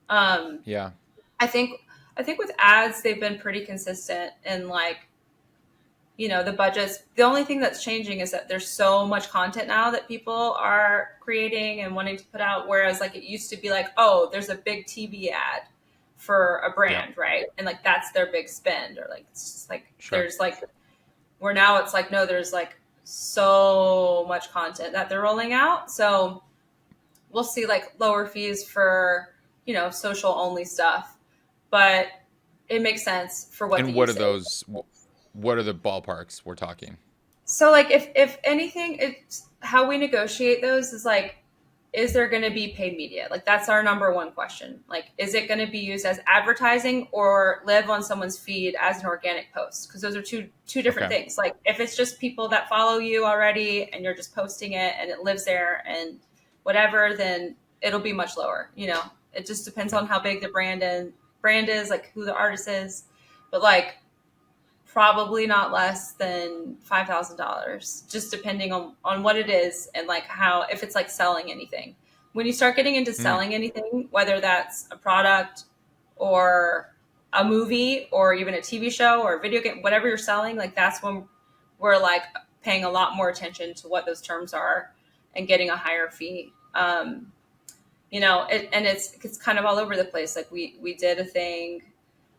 S2: Yeah.
S1: I think with ads they've been pretty consistent in like, the budgets. The only thing that's changing is that there's so much content now that people are creating and wanting to put out. Whereas like it used to be like, oh, there's a big TV ad for a brand, right? And like that's their big spend, or like it's just like there's like, where now it's like, no, there's like so much content that they're rolling out. So we'll see like lower fees for, social only stuff, but it makes sense for what.
S2: And what are those? What are the ballparks we're talking?
S1: So like if anything, it's how we negotiate those is like, is there going to be paid media? Like that's our number one question. Like, is it going to be used as advertising or live on someone's feed as an organic post? Because those are two different things. Like if it's just people that follow you already and you're just posting it and it lives there and whatever, then it'll be much lower. It just depends on how big the brand is, like who the artist is, but like probably not less than $5,000, just depending on what it is and like how, if it's like selling anything. When you start getting into selling anything, whether that's a product or a movie or even a TV show or a video game, whatever you're selling, like that's when we're like paying a lot more attention to what those terms are and getting a higher fee. It's kind of all over the place. Like we did a thing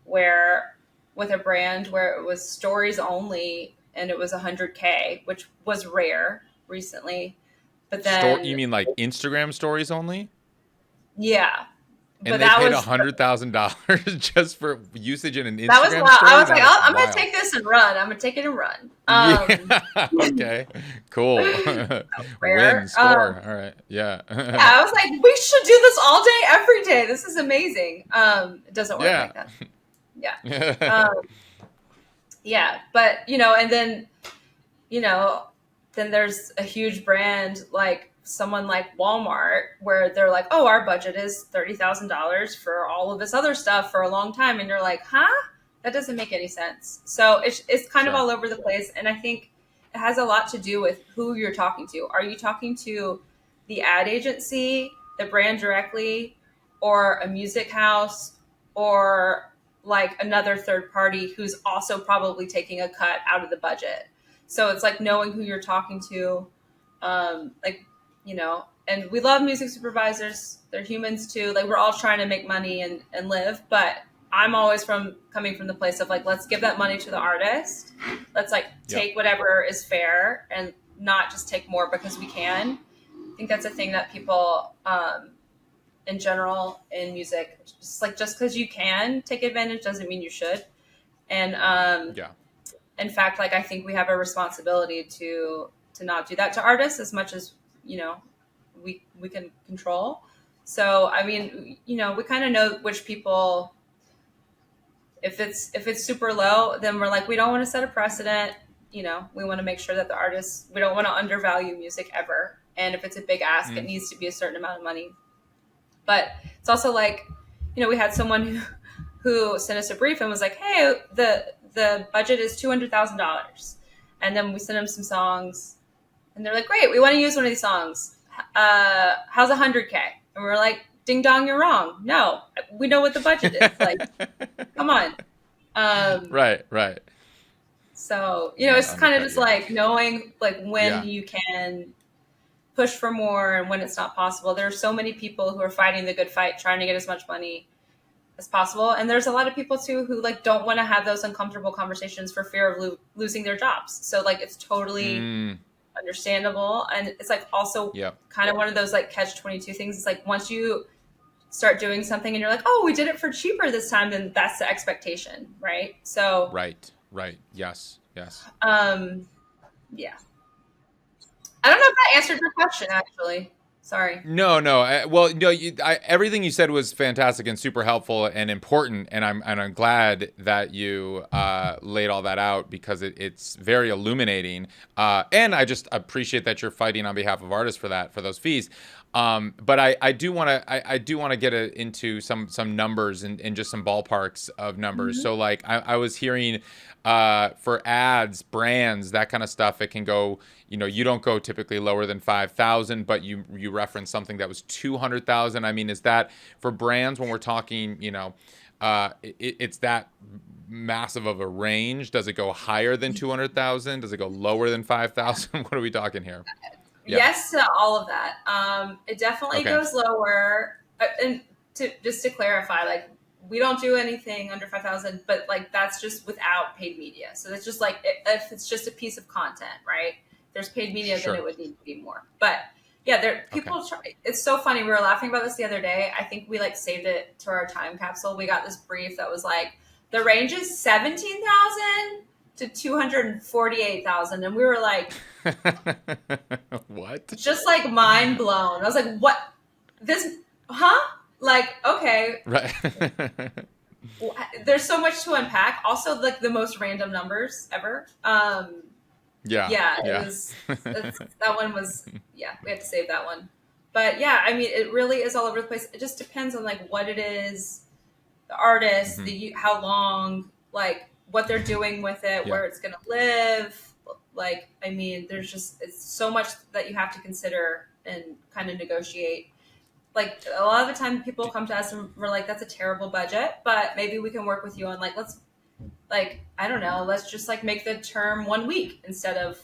S1: where with a brand where it was stories only and it was $100K, which was rare recently. But then
S2: you mean like Instagram stories only?
S1: Yeah.
S2: And
S1: But
S2: they
S1: that
S2: paid
S1: was
S2: $100,000 just for usage in an
S1: that was
S2: Instagram
S1: wild. I
S2: story.
S1: was like,
S2: That is
S1: oh, I'm gonna
S2: wild.
S1: take this and run. I'm gonna take it and run.
S2: Yeah. Okay. Cool. Win
S1: Rare.
S2: score. All right. Yeah.
S1: Yeah, I was like, we should do this all day, every day. This is amazing. It doesn't work
S2: Yeah.
S1: like that. Yeah. Um, yeah. But, and then, you know, then there's a huge brand like someone like Walmart where they're like, oh, our budget is $30,000 for all of this other stuff for a long time. And you're like, huh? That doesn't make any sense. So it's kind of
S2: Sure.
S1: all over the place. And I think it has a lot to do with who you're talking to. Are you talking to the ad agency, the brand directly, or a music house, or like another third party who's also probably taking a cut out of the budget? So it's like knowing who you're talking to, like, and we love music supervisors. They're humans too. Like we're all trying to make money and live, but I'm always coming from the place of like, let's give that money to the artist. Let's like
S2: Yep.
S1: take whatever is fair and not just take more because we can. I think that's a thing that people, in general in music, just because you can take advantage doesn't mean you should. And,
S2: Yeah.
S1: in fact, like I think we have a responsibility to not do that to artists as much as we can control. So I mean, we kind of know which people. If it's super low, then we're like we don't want to set a precedent. We want to make sure that the artists, we don't want to undervalue music ever. And if it's a big ask, it needs to be a certain amount of money. But it's also like, we had someone who sent us a brief and was like, hey, the budget is $200,000. And then we sent them some songs and they're like, great, we want to use one of these songs. How's 100K? And we're like, ding dong, you're wrong. No, we know what the budget is. Like, come on.
S2: Right.
S1: So,
S2: Not
S1: it's kind of
S2: undercut
S1: just
S2: you.
S1: like knowing like when
S2: Yeah.
S1: you can push for more and when it's not possible. There are so many people who are fighting the good fight, trying to get as much money as possible. And there's a lot of people too who like don't want to have those uncomfortable conversations for fear of losing their jobs. So like it's totally understandable. And it's like also
S2: Yep.
S1: kind of one of those like catch-22 things. It's like once you start doing something and you're like, oh, we did it for cheaper this time, then that's the expectation, right? So
S2: Right. Yes.
S1: yeah. I don't know if that answered your question actually. Sorry.
S2: No. Everything you said was fantastic and super helpful and important, and I'm glad that you laid all that out because it's very illuminating. And I just appreciate that you're fighting on behalf of artists for those fees. But I do want to get into some numbers and just some ballparks of numbers. So like I was hearing for ads, brands, that kind of stuff, it can go. You don't go typically lower than 5,000, but you referenced something that was 200,000. I mean, is that for brands when we're talking? It's that massive of a range. Does it go higher than 200,000? Does it go lower than 5,000? What are we talking here? Yeah.
S1: Yes to all of that. It definitely
S2: Okay.
S1: goes lower. And just to clarify, like we don't do anything under 5,000, but like that's just without paid media. So that's just like if it's just a piece of content, right? If there's paid media,
S2: Sure.
S1: then it would need to be more. But yeah, people try. It's so funny. We were laughing about this the other day. I think we like saved it to our time capsule. We got this brief that was like the range is 17,000 to 248,000, and we were like,
S2: What?
S1: just like mind blown. I was like, what? This, huh? Like, okay.
S2: Right.
S1: There's so much to unpack. Also, like the most random numbers ever.
S2: Yeah.
S1: It was, that one was, we had to save that one. But yeah, I mean, it really is all over the place. It just depends on like what it is, the artist, how long, like what they're doing with it, where it's going to live. Like, I mean, it's so much that you have to consider and kind of negotiate. Like a lot of the time people come to us and we're like, that's a terrible budget, but maybe we can work with you on like, I don't know, let's just like make the term 1 week instead of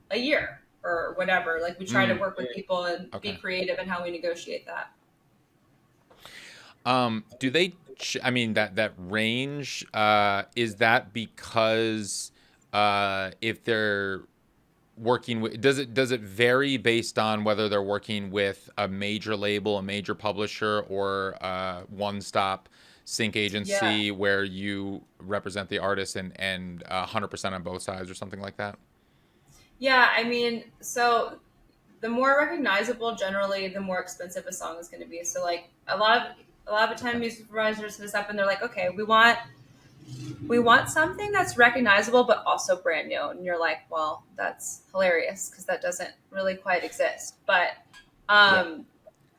S1: a year or whatever. Like we try to work with people and be creative in how we negotiate that.
S2: Do they, I mean, that range, is that because if they're working with, does it vary based on whether they're working with a major label, a major publisher, or one stop sync
S1: Yeah.
S2: agency where you represent the artist and 100% on both sides or something like that?
S1: Yeah, I mean, so the more recognizable, generally, the more expensive a song is going to be. So like a lot of the time,
S2: Okay.
S1: music supervisors hit us up and they're like, okay, we want something that's recognizable but also brand new. And you're like, well, that's hilarious because that doesn't really quite exist.
S2: Yeah.
S1: Um,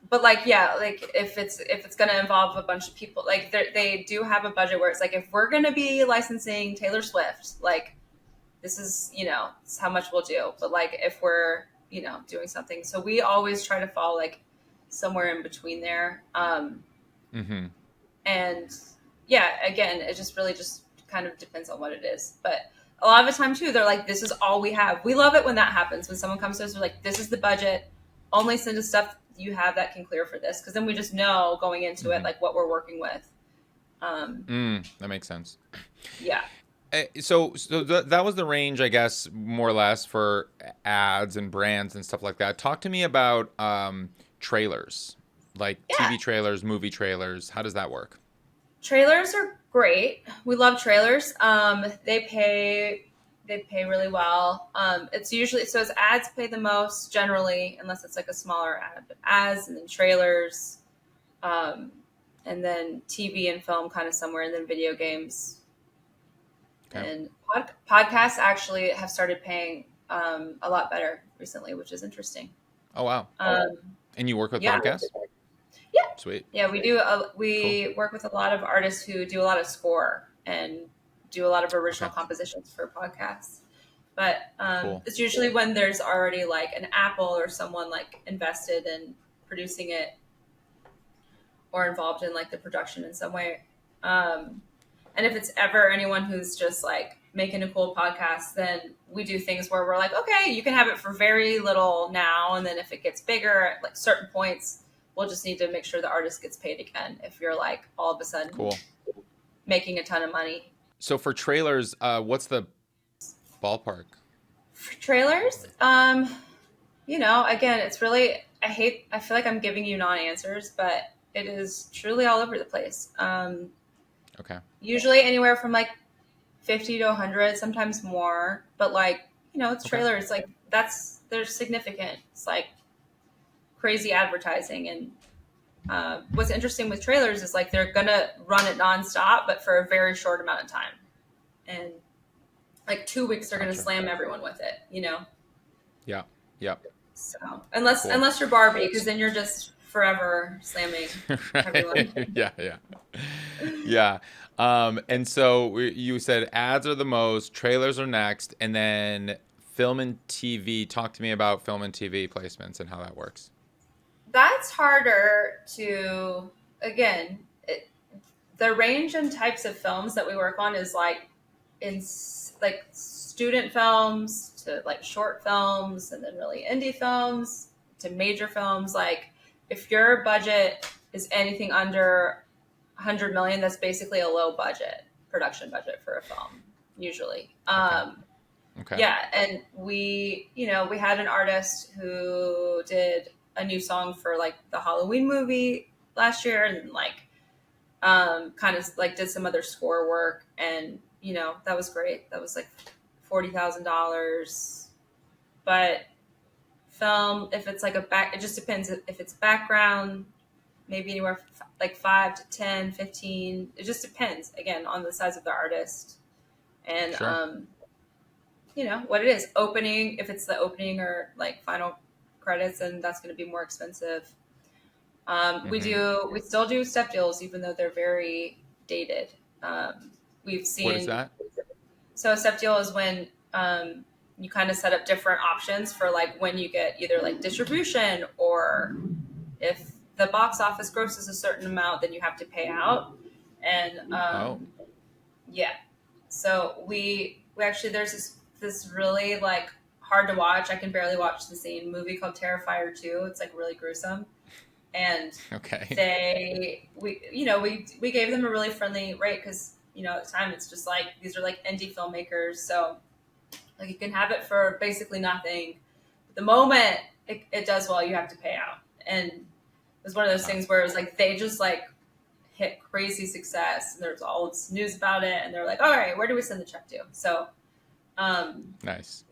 S1: but like yeah, like if it's going to involve a bunch of people, like they do have a budget where it's like if we're going to be licensing Taylor Swift, like this is it's how much we'll do. But like if we're doing something, so we always try to fall like somewhere in between there.
S2: Mm-hmm.
S1: And yeah, again, it just really just kind of depends on what it is. But a lot of the time too, they're like, this is all we have. We love it when that happens. When someone comes to us, they're like, this is the budget. Only send us stuff you have that can clear for this. Because then we just know going into it,
S2: Mm-hmm.
S1: like what we're working with.
S2: That makes sense.
S1: Yeah.
S2: That was the range, I guess, more or less for ads and brands and stuff like that. Talk to me about trailers, like
S1: Yeah.
S2: TV trailers, movie trailers. How does that work?
S1: Trailers are great. We love trailers. They pay really well. It's usually so as ads pay the most generally, unless it's like a smaller ad. But ads and then trailers, um, and then TV and film kind of somewhere, and then video games
S2: Okay.
S1: and podcasts actually have started paying a lot better recently, which is interesting.
S2: Oh, wow.
S1: Um,
S2: And you work with
S1: yeah,
S2: podcasts?
S1: yeah,
S2: Sweet.
S1: yeah. We do.
S2: Cool.
S1: We work with a lot of artists who do a lot of score and do a lot of original
S2: Okay.
S1: compositions for podcasts. But
S2: Cool.
S1: it's usually when there's already like an Apple or someone like invested in producing it or involved in like the production in some way. And if it's ever anyone who's just like making a cool podcast, then we do things where we're like, okay, you can have it for very little now. And then if it gets bigger at like certain points, we'll just need to make sure the artist gets paid again. If you're like all of a sudden
S2: Cool.
S1: making a ton of money.
S2: So for trailers, what's the ballpark?
S1: For trailers, again, it's really, I feel like I'm giving you non-answers, but it is truly all over the place.
S2: Okay.
S1: Usually anywhere from like 50 to 100, sometimes more, but like, it's
S2: Okay.
S1: trailers, like they're significant. It's like crazy advertising. And what's interesting with trailers is like they're gonna run it nonstop, but for a very short amount of time. And like 2 weeks, they're gonna
S2: Gotcha.
S1: slam everyone with it,
S2: Yeah. Yep.
S1: So
S2: Cool.
S1: unless you're Barbie, because then you're just forever slamming everyone.
S2: Right. Yeah. Yeah. Yeah. And so you said ads are the most, trailers are next, and then film and TV. Talk to me about film and TV placements and how that works.
S1: That's harder to, again, the range and types of films that we work on is like like student films to like short films and then really indie films to major films. Like if your budget is anything under 100 million, that's basically a low budget production budget for a film usually.
S2: Okay.
S1: Yeah, and we had an artist who did a new song for like the Halloween movie last year, and like kind of like did some other score work, and that was great. That was like $40,000. But film, if it's like it just depends. If it's background, maybe anywhere from like 5 to 10, 15. It just depends again on the size of the artist and
S2: Sure.
S1: what it is. Opening, if it's the opening or like final credits, and that's going to be more expensive.
S2: Mm-hmm.
S1: We still do step deals, even though they're very dated. We've
S2: What is
S1: seen,
S2: that?
S1: so a step deal is when you kind of set up different options for like when you get either like distribution, or if the box office grosses a certain amount, then you have to pay out. And
S2: Oh,
S1: yeah, so we actually, there's this really like hard to watch. I can barely watch the same movie called Terrifier 2. It's like really gruesome. And
S2: okay.
S1: we gave them a really friendly rate because at the time it's just like these are like indie filmmakers, so Like you can have it for basically nothing. The moment it does well, you have to pay out. And it was one of those things where it was like they just like hit crazy success, and there's all this news about it, and they're like, all right, where do we send the check to? So
S2: Nice.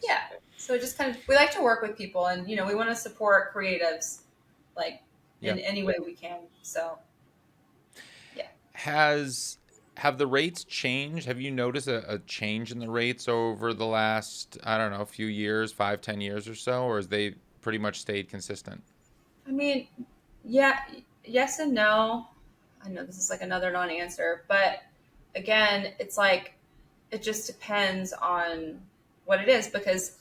S1: yeah, so just kind of, we like to work with people, and we want to support creatives like in any way we can. So yeah.
S2: Have the rates changed? Have you noticed a change in the rates over the last, I don't know, few years, 5-10 years or so, or has they pretty much stayed consistent?
S1: I mean, yeah, yes and no. I know this is like another non-answer, but again, it's like it just depends on what it is, because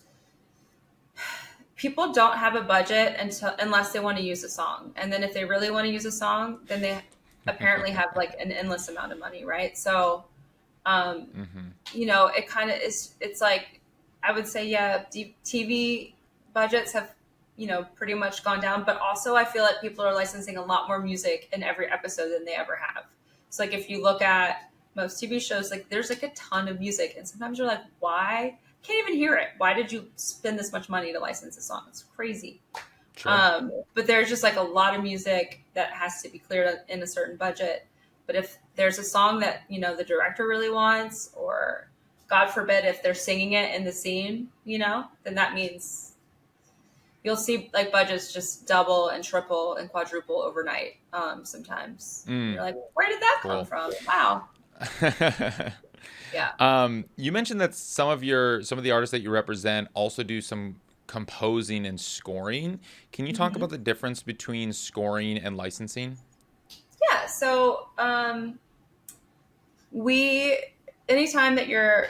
S1: people don't have a budget unless they want to use a song. And then if they really want to use a song, then they apparently have like an endless amount of money, right? So it kind of is, it's like, I would say, yeah, TV budgets have, pretty much gone down, but also I feel like people are licensing a lot more music in every episode than they ever have. So like if you look at most TV shows, like there's like a ton of music, and sometimes you're like, why? Can't even hear it. Why did you spend this much money to license a song? It's crazy.
S2: Sure.
S1: But there's just like a lot of music that has to be cleared in a certain budget. But if there's a song that, the director really wants, or God forbid, if they're singing it in the scene, then that means you'll see like budgets just double and triple and quadruple overnight. Sometimes you're like, where did that come from? Wow. Yeah.
S2: You mentioned that some of the artists that you represent also do some composing and scoring. Can you talk about the difference between scoring and licensing?
S1: Yeah. So anytime that you're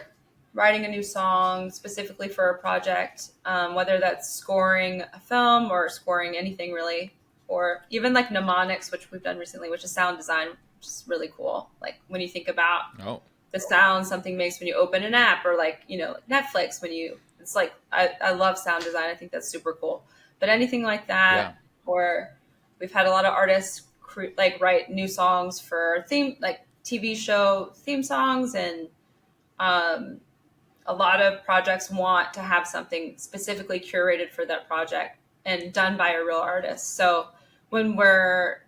S1: writing a new song specifically for a project, whether that's scoring a film or scoring anything really, or even like mnemonics, which we've done recently, which is sound design, which is really cool. Like when you think about the sound something makes when you open an app, or like, Netflix, it's like, I love sound design. I think that's super cool. But anything like that, or we've had a lot of artists write new songs for like TV show theme songs, and a lot of projects want to have something specifically curated for that project and done by a real artist. So when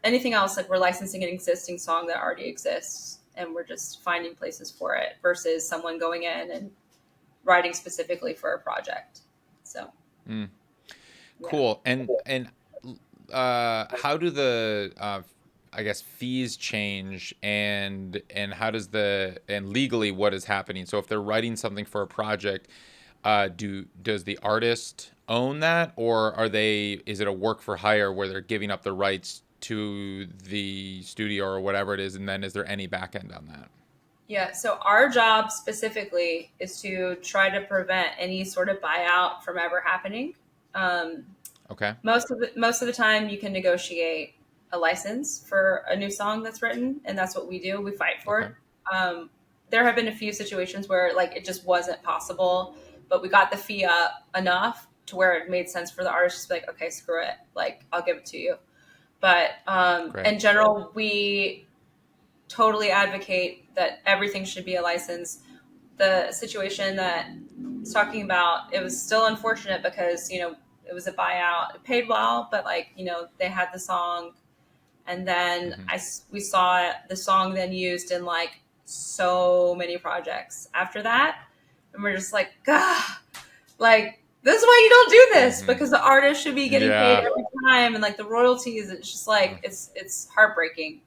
S1: anything else, like we're licensing an existing song that already exists, and we're just finding places for it versus someone going in and writing specifically for a project. So
S2: cool. And how do the I guess fees change, and how does and legally what is happening? So if they're writing something for a project, does the artist own that, or is it a work for hire where they're giving up the rights to the studio or whatever it is, and then is there any back end on that?
S1: Yeah, so our job specifically is to try to prevent any sort of buyout from ever happening.
S2: Okay.
S1: Most of the time you can negotiate a license for a new song that's written, and that's what we do. We fight for it. There have been a few situations where like it just wasn't possible, but we got the fee up enough to where it made sense for the artist to be like, okay, screw it, like I'll give it to you. But in general, we totally advocate that everything should be a license. The situation that I was talking about, it was still unfortunate because it was a buyout. It paid well, but like they had the song. And then we saw the song then used in like so many projects after that. And we're just like, God, like, this is why you don't do this, because the artist should be getting paid every time. And like the royalties, it's just like, it's heartbreaking.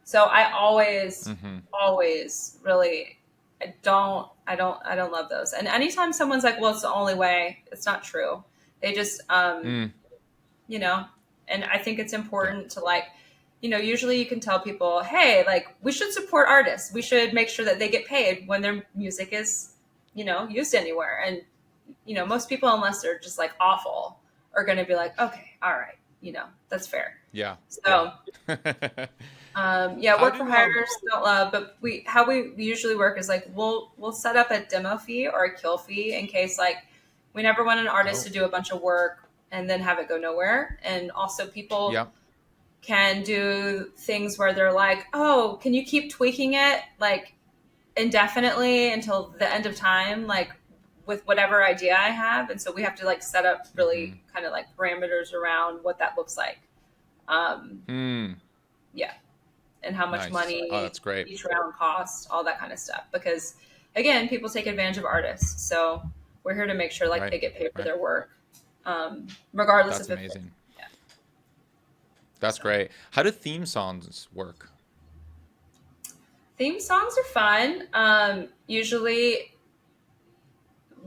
S1: So I always really, I don't love those. And anytime someone's like, well, it's the only way, it's not true. They just, and I think it's important to like, usually you can tell people, hey, like we should support artists. We should make sure that they get paid when their music is, used anywhere. And, most people, unless they're just like awful, are going to be like, okay, all right, that's fair.
S2: Yeah.
S1: So, work for hires don't love, but how we usually work is like, we'll set up a demo fee or a kill fee in case like we never want an artist to do a bunch of work and then have it go nowhere. And also people can do things where they're like, oh, can you keep tweaking it like indefinitely until the end of time? Like with whatever idea I have. And so we have to like set up really kind of like parameters around what that looks like. Yeah. And how much
S2: Nice.
S1: money
S2: Oh, that's great.
S1: each round costs, all that kind of stuff. Because again, people take advantage of artists. So we're here to make sure like
S2: Right.
S1: they get paid for
S2: Right.
S1: their work. Regardless
S2: That's
S1: of
S2: amazing.
S1: Yeah.
S2: That's great. How do theme songs work?
S1: Theme songs are fun. Usually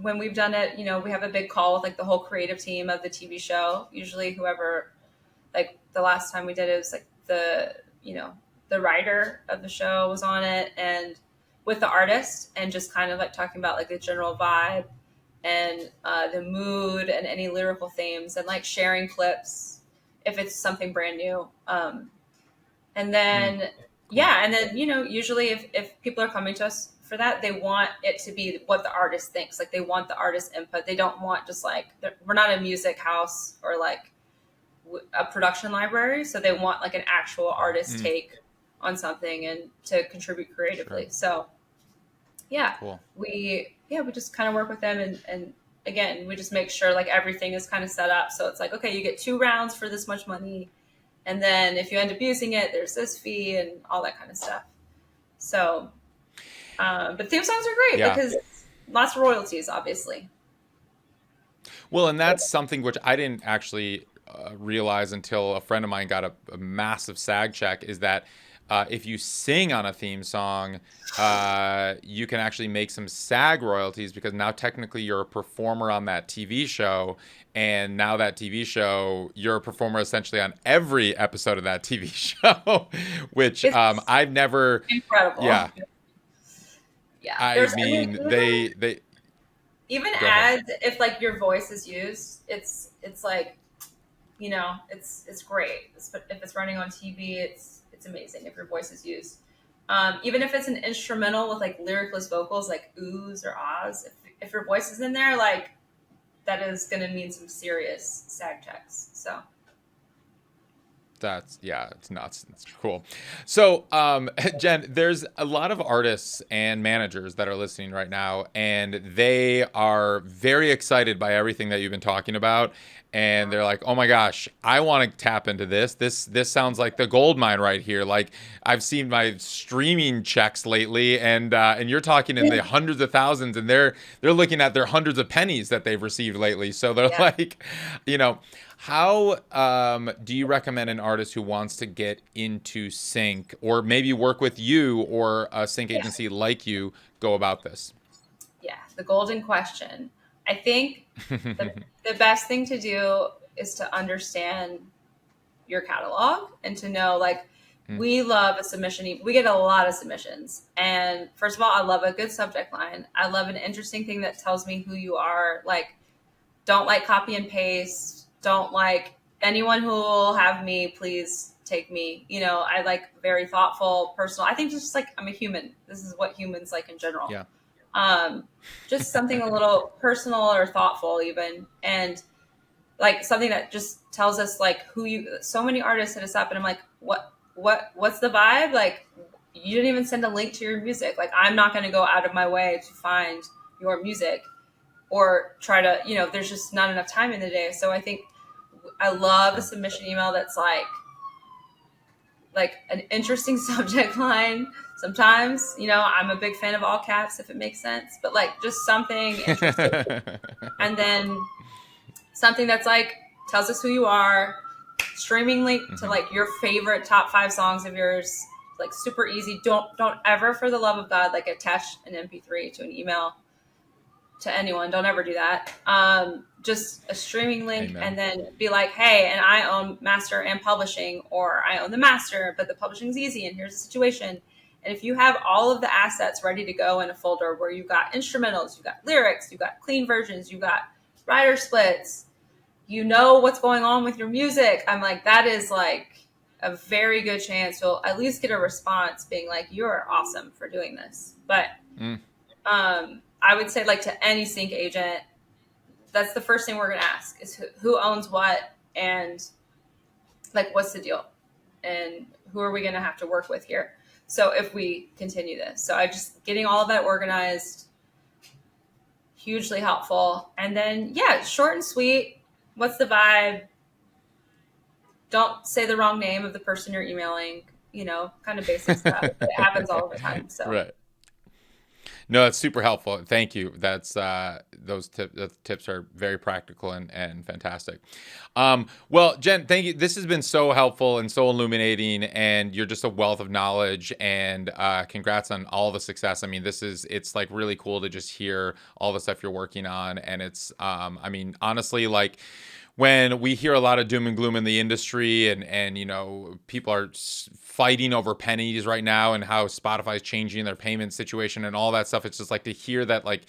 S1: when we've done it, you know, we have a big call with like the whole creative team of the TV show. Usually whoever, like the last time we did it was like the, you know, the writer of the show was on it and with the artist and just kind of like talking about like the general vibe and the mood and any lyrical themes and like sharing clips if it's something brand new. And then, yeah. And then, you know, usually if people are coming to us for that, they want it to be what the artist thinks. Like they want the artist input. They don't want just like, we're not a music house or like a production library. So they want like an actual artist take on something and to contribute creatively.
S2: Sure.
S1: So yeah,
S2: Cool.
S1: we just kind of work with them and again, we just make sure like everything is kind of set up. So it's like, okay, you get 2 rounds for this much money. And then if you end up using it, there's this fee and all that kind of stuff. So, but theme songs are great because lots of royalties, obviously.
S2: Well, and that's something which I didn't actually realize until a friend of mine got a massive SAG check is that if you sing on a theme song, you can actually make some SAG royalties because now technically you're a performer on that TV show. And now that TV show, you're a performer essentially on every episode of that TV show, which I've never.
S1: Incredible.
S2: Yeah.
S1: Yeah.
S2: I mean, they
S1: even ads, if like your voice is used, it's like, you know, it's great. If it's running on TV, it's amazing if your voice is used. Even if it's an instrumental with like lyricless vocals, like oohs or ahs, if your voice is in there, like that is going to mean some serious SAG checks. So.
S2: It's nuts. It's cool. So, Jen, there's a lot of artists and managers that are listening right now, and they are very excited by everything that you've been talking about. And they're like, oh my gosh, I want to tap into this. This sounds like the gold mine right here. Like I've seen my streaming checks lately and you're talking in the hundreds of thousands and they're looking at their hundreds of pennies that they've received lately. So they're like, you know, how do you recommend an artist who wants to get into sync or maybe work with you or a sync agency like you go about this?
S1: Yeah, the golden question. I think the best thing to do is to understand your catalog and to know, like, we love a submission. We get a lot of submissions. And first of all, I love a good subject line. I love an interesting thing that tells me who you are. Like, don't like copy and paste. Don't like anyone who will have me, please take me. You know, I like very thoughtful, personal. I think just like I'm a human. This is what humans like in general.
S2: Yeah.
S1: Just something a little personal or thoughtful even. And like something that just tells us like who you, so many artists hit us up and I'm like, what's the vibe? Like you didn't even send a link to your music. Like I'm not going to go out of my way to find your music or try to, you know, there's just not enough time in the day. So I think I love a submission email that's like an interesting subject line. Sometimes, you know, I'm a big fan of all caps if it makes sense, but like just something interesting. And then something that's like tells us who you are, streaming link to like your favorite top 5 songs of yours, like super easy. Don't ever, for the love of God, like attach an MP3 to an email to anyone. Don't ever do that. Just a streaming link. Amen. And then be like, hey, and I own master and publishing, or I own the master, but the publishing is easy and here's the situation. And if you have all of the assets ready to go in a folder where you've got instrumentals, you've got lyrics, you've got clean versions, you've got writer splits, you know what's going on with your music, I'm like, that is like a very good chance you'll at least get a response being like, you're awesome for doing this. But I would say like to any sync agent, that's the first thing we're going to ask is who owns what and like, what's the deal and who are we going to have to work with here? So if we continue this, so I just getting all of that organized, hugely helpful. And then, yeah, short and sweet. What's the vibe? Don't say the wrong name of the person you're emailing, kind of basic stuff. It happens all the time. So,
S2: Right. No, that's super helpful. Thank you. That's those tips are very practical and fantastic. Well, Jen, thank you. This has been so helpful and so illuminating, and you're just a wealth of knowledge. And congrats on all the success. I mean, it's like really cool to just hear all the stuff you're working on, and it's I mean, honestly, like, when we hear a lot of doom and gloom in the industry and people are fighting over pennies right now and how Spotify's changing their payment situation and all that stuff, it's just like to hear that, like,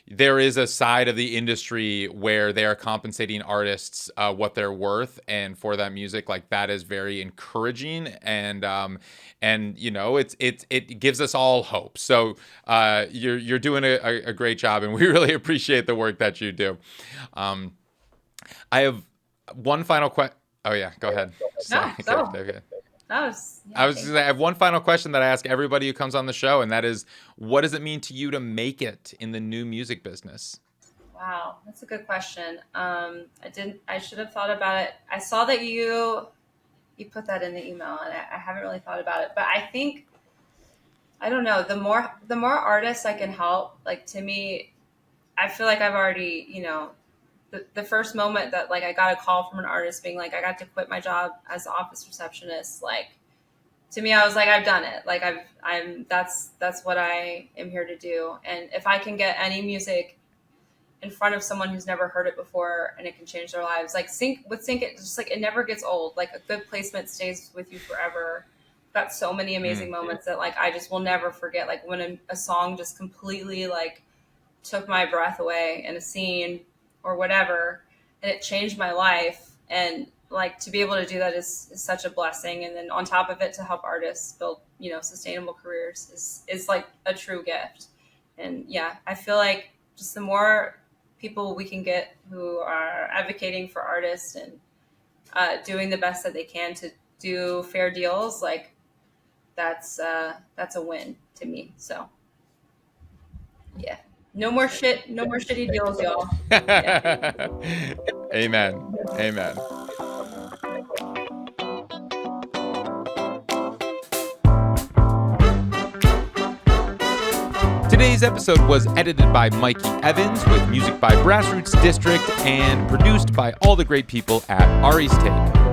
S2: there is a side of the industry where they are compensating artists what they're worth, and for that music, like, that is very encouraging, and it gives us all hope. So you're doing a great job, and we really appreciate the work that you do. I have one final question. Oh yeah, go ahead. Sorry. Okay. I was just saying, I have one final question that I ask everybody who comes on the show, and that is, what does it mean to you to make it in the new music business?
S1: Wow, that's a good question. I should have thought about it. I saw that you put that in the email, and I haven't really thought about it. But I think, I don't know, the more artists I can help, like, to me, I feel like I've already, the first moment that, like, I got a call from an artist being like, I got to quit my job as an office receptionist, like, to me, I was like, I've done it. Like, that's what I am here to do. And if I can get any music in front of someone who's never heard it before and it can change their lives, like Sync, it's just like, it never gets old. Like, a good placement stays with you forever. Got so many amazing moments that, like, I just will never forget. Like, when a song just completely, like, took my breath away in a scene or whatever, and it changed my life. And, like, to be able to do that is such a blessing. And then on top of it, to help artists build, sustainable careers is like a true gift. And yeah, I feel like just the more people we can get who are advocating for artists and doing the best that they can to do fair deals, like, that's a win to me. So yeah. No more shitty deals, y'all. Yeah.
S2: Amen. Today's episode was edited by Mikey Evans, with music by Grassroots District, and produced by all the great people at Ari's Take.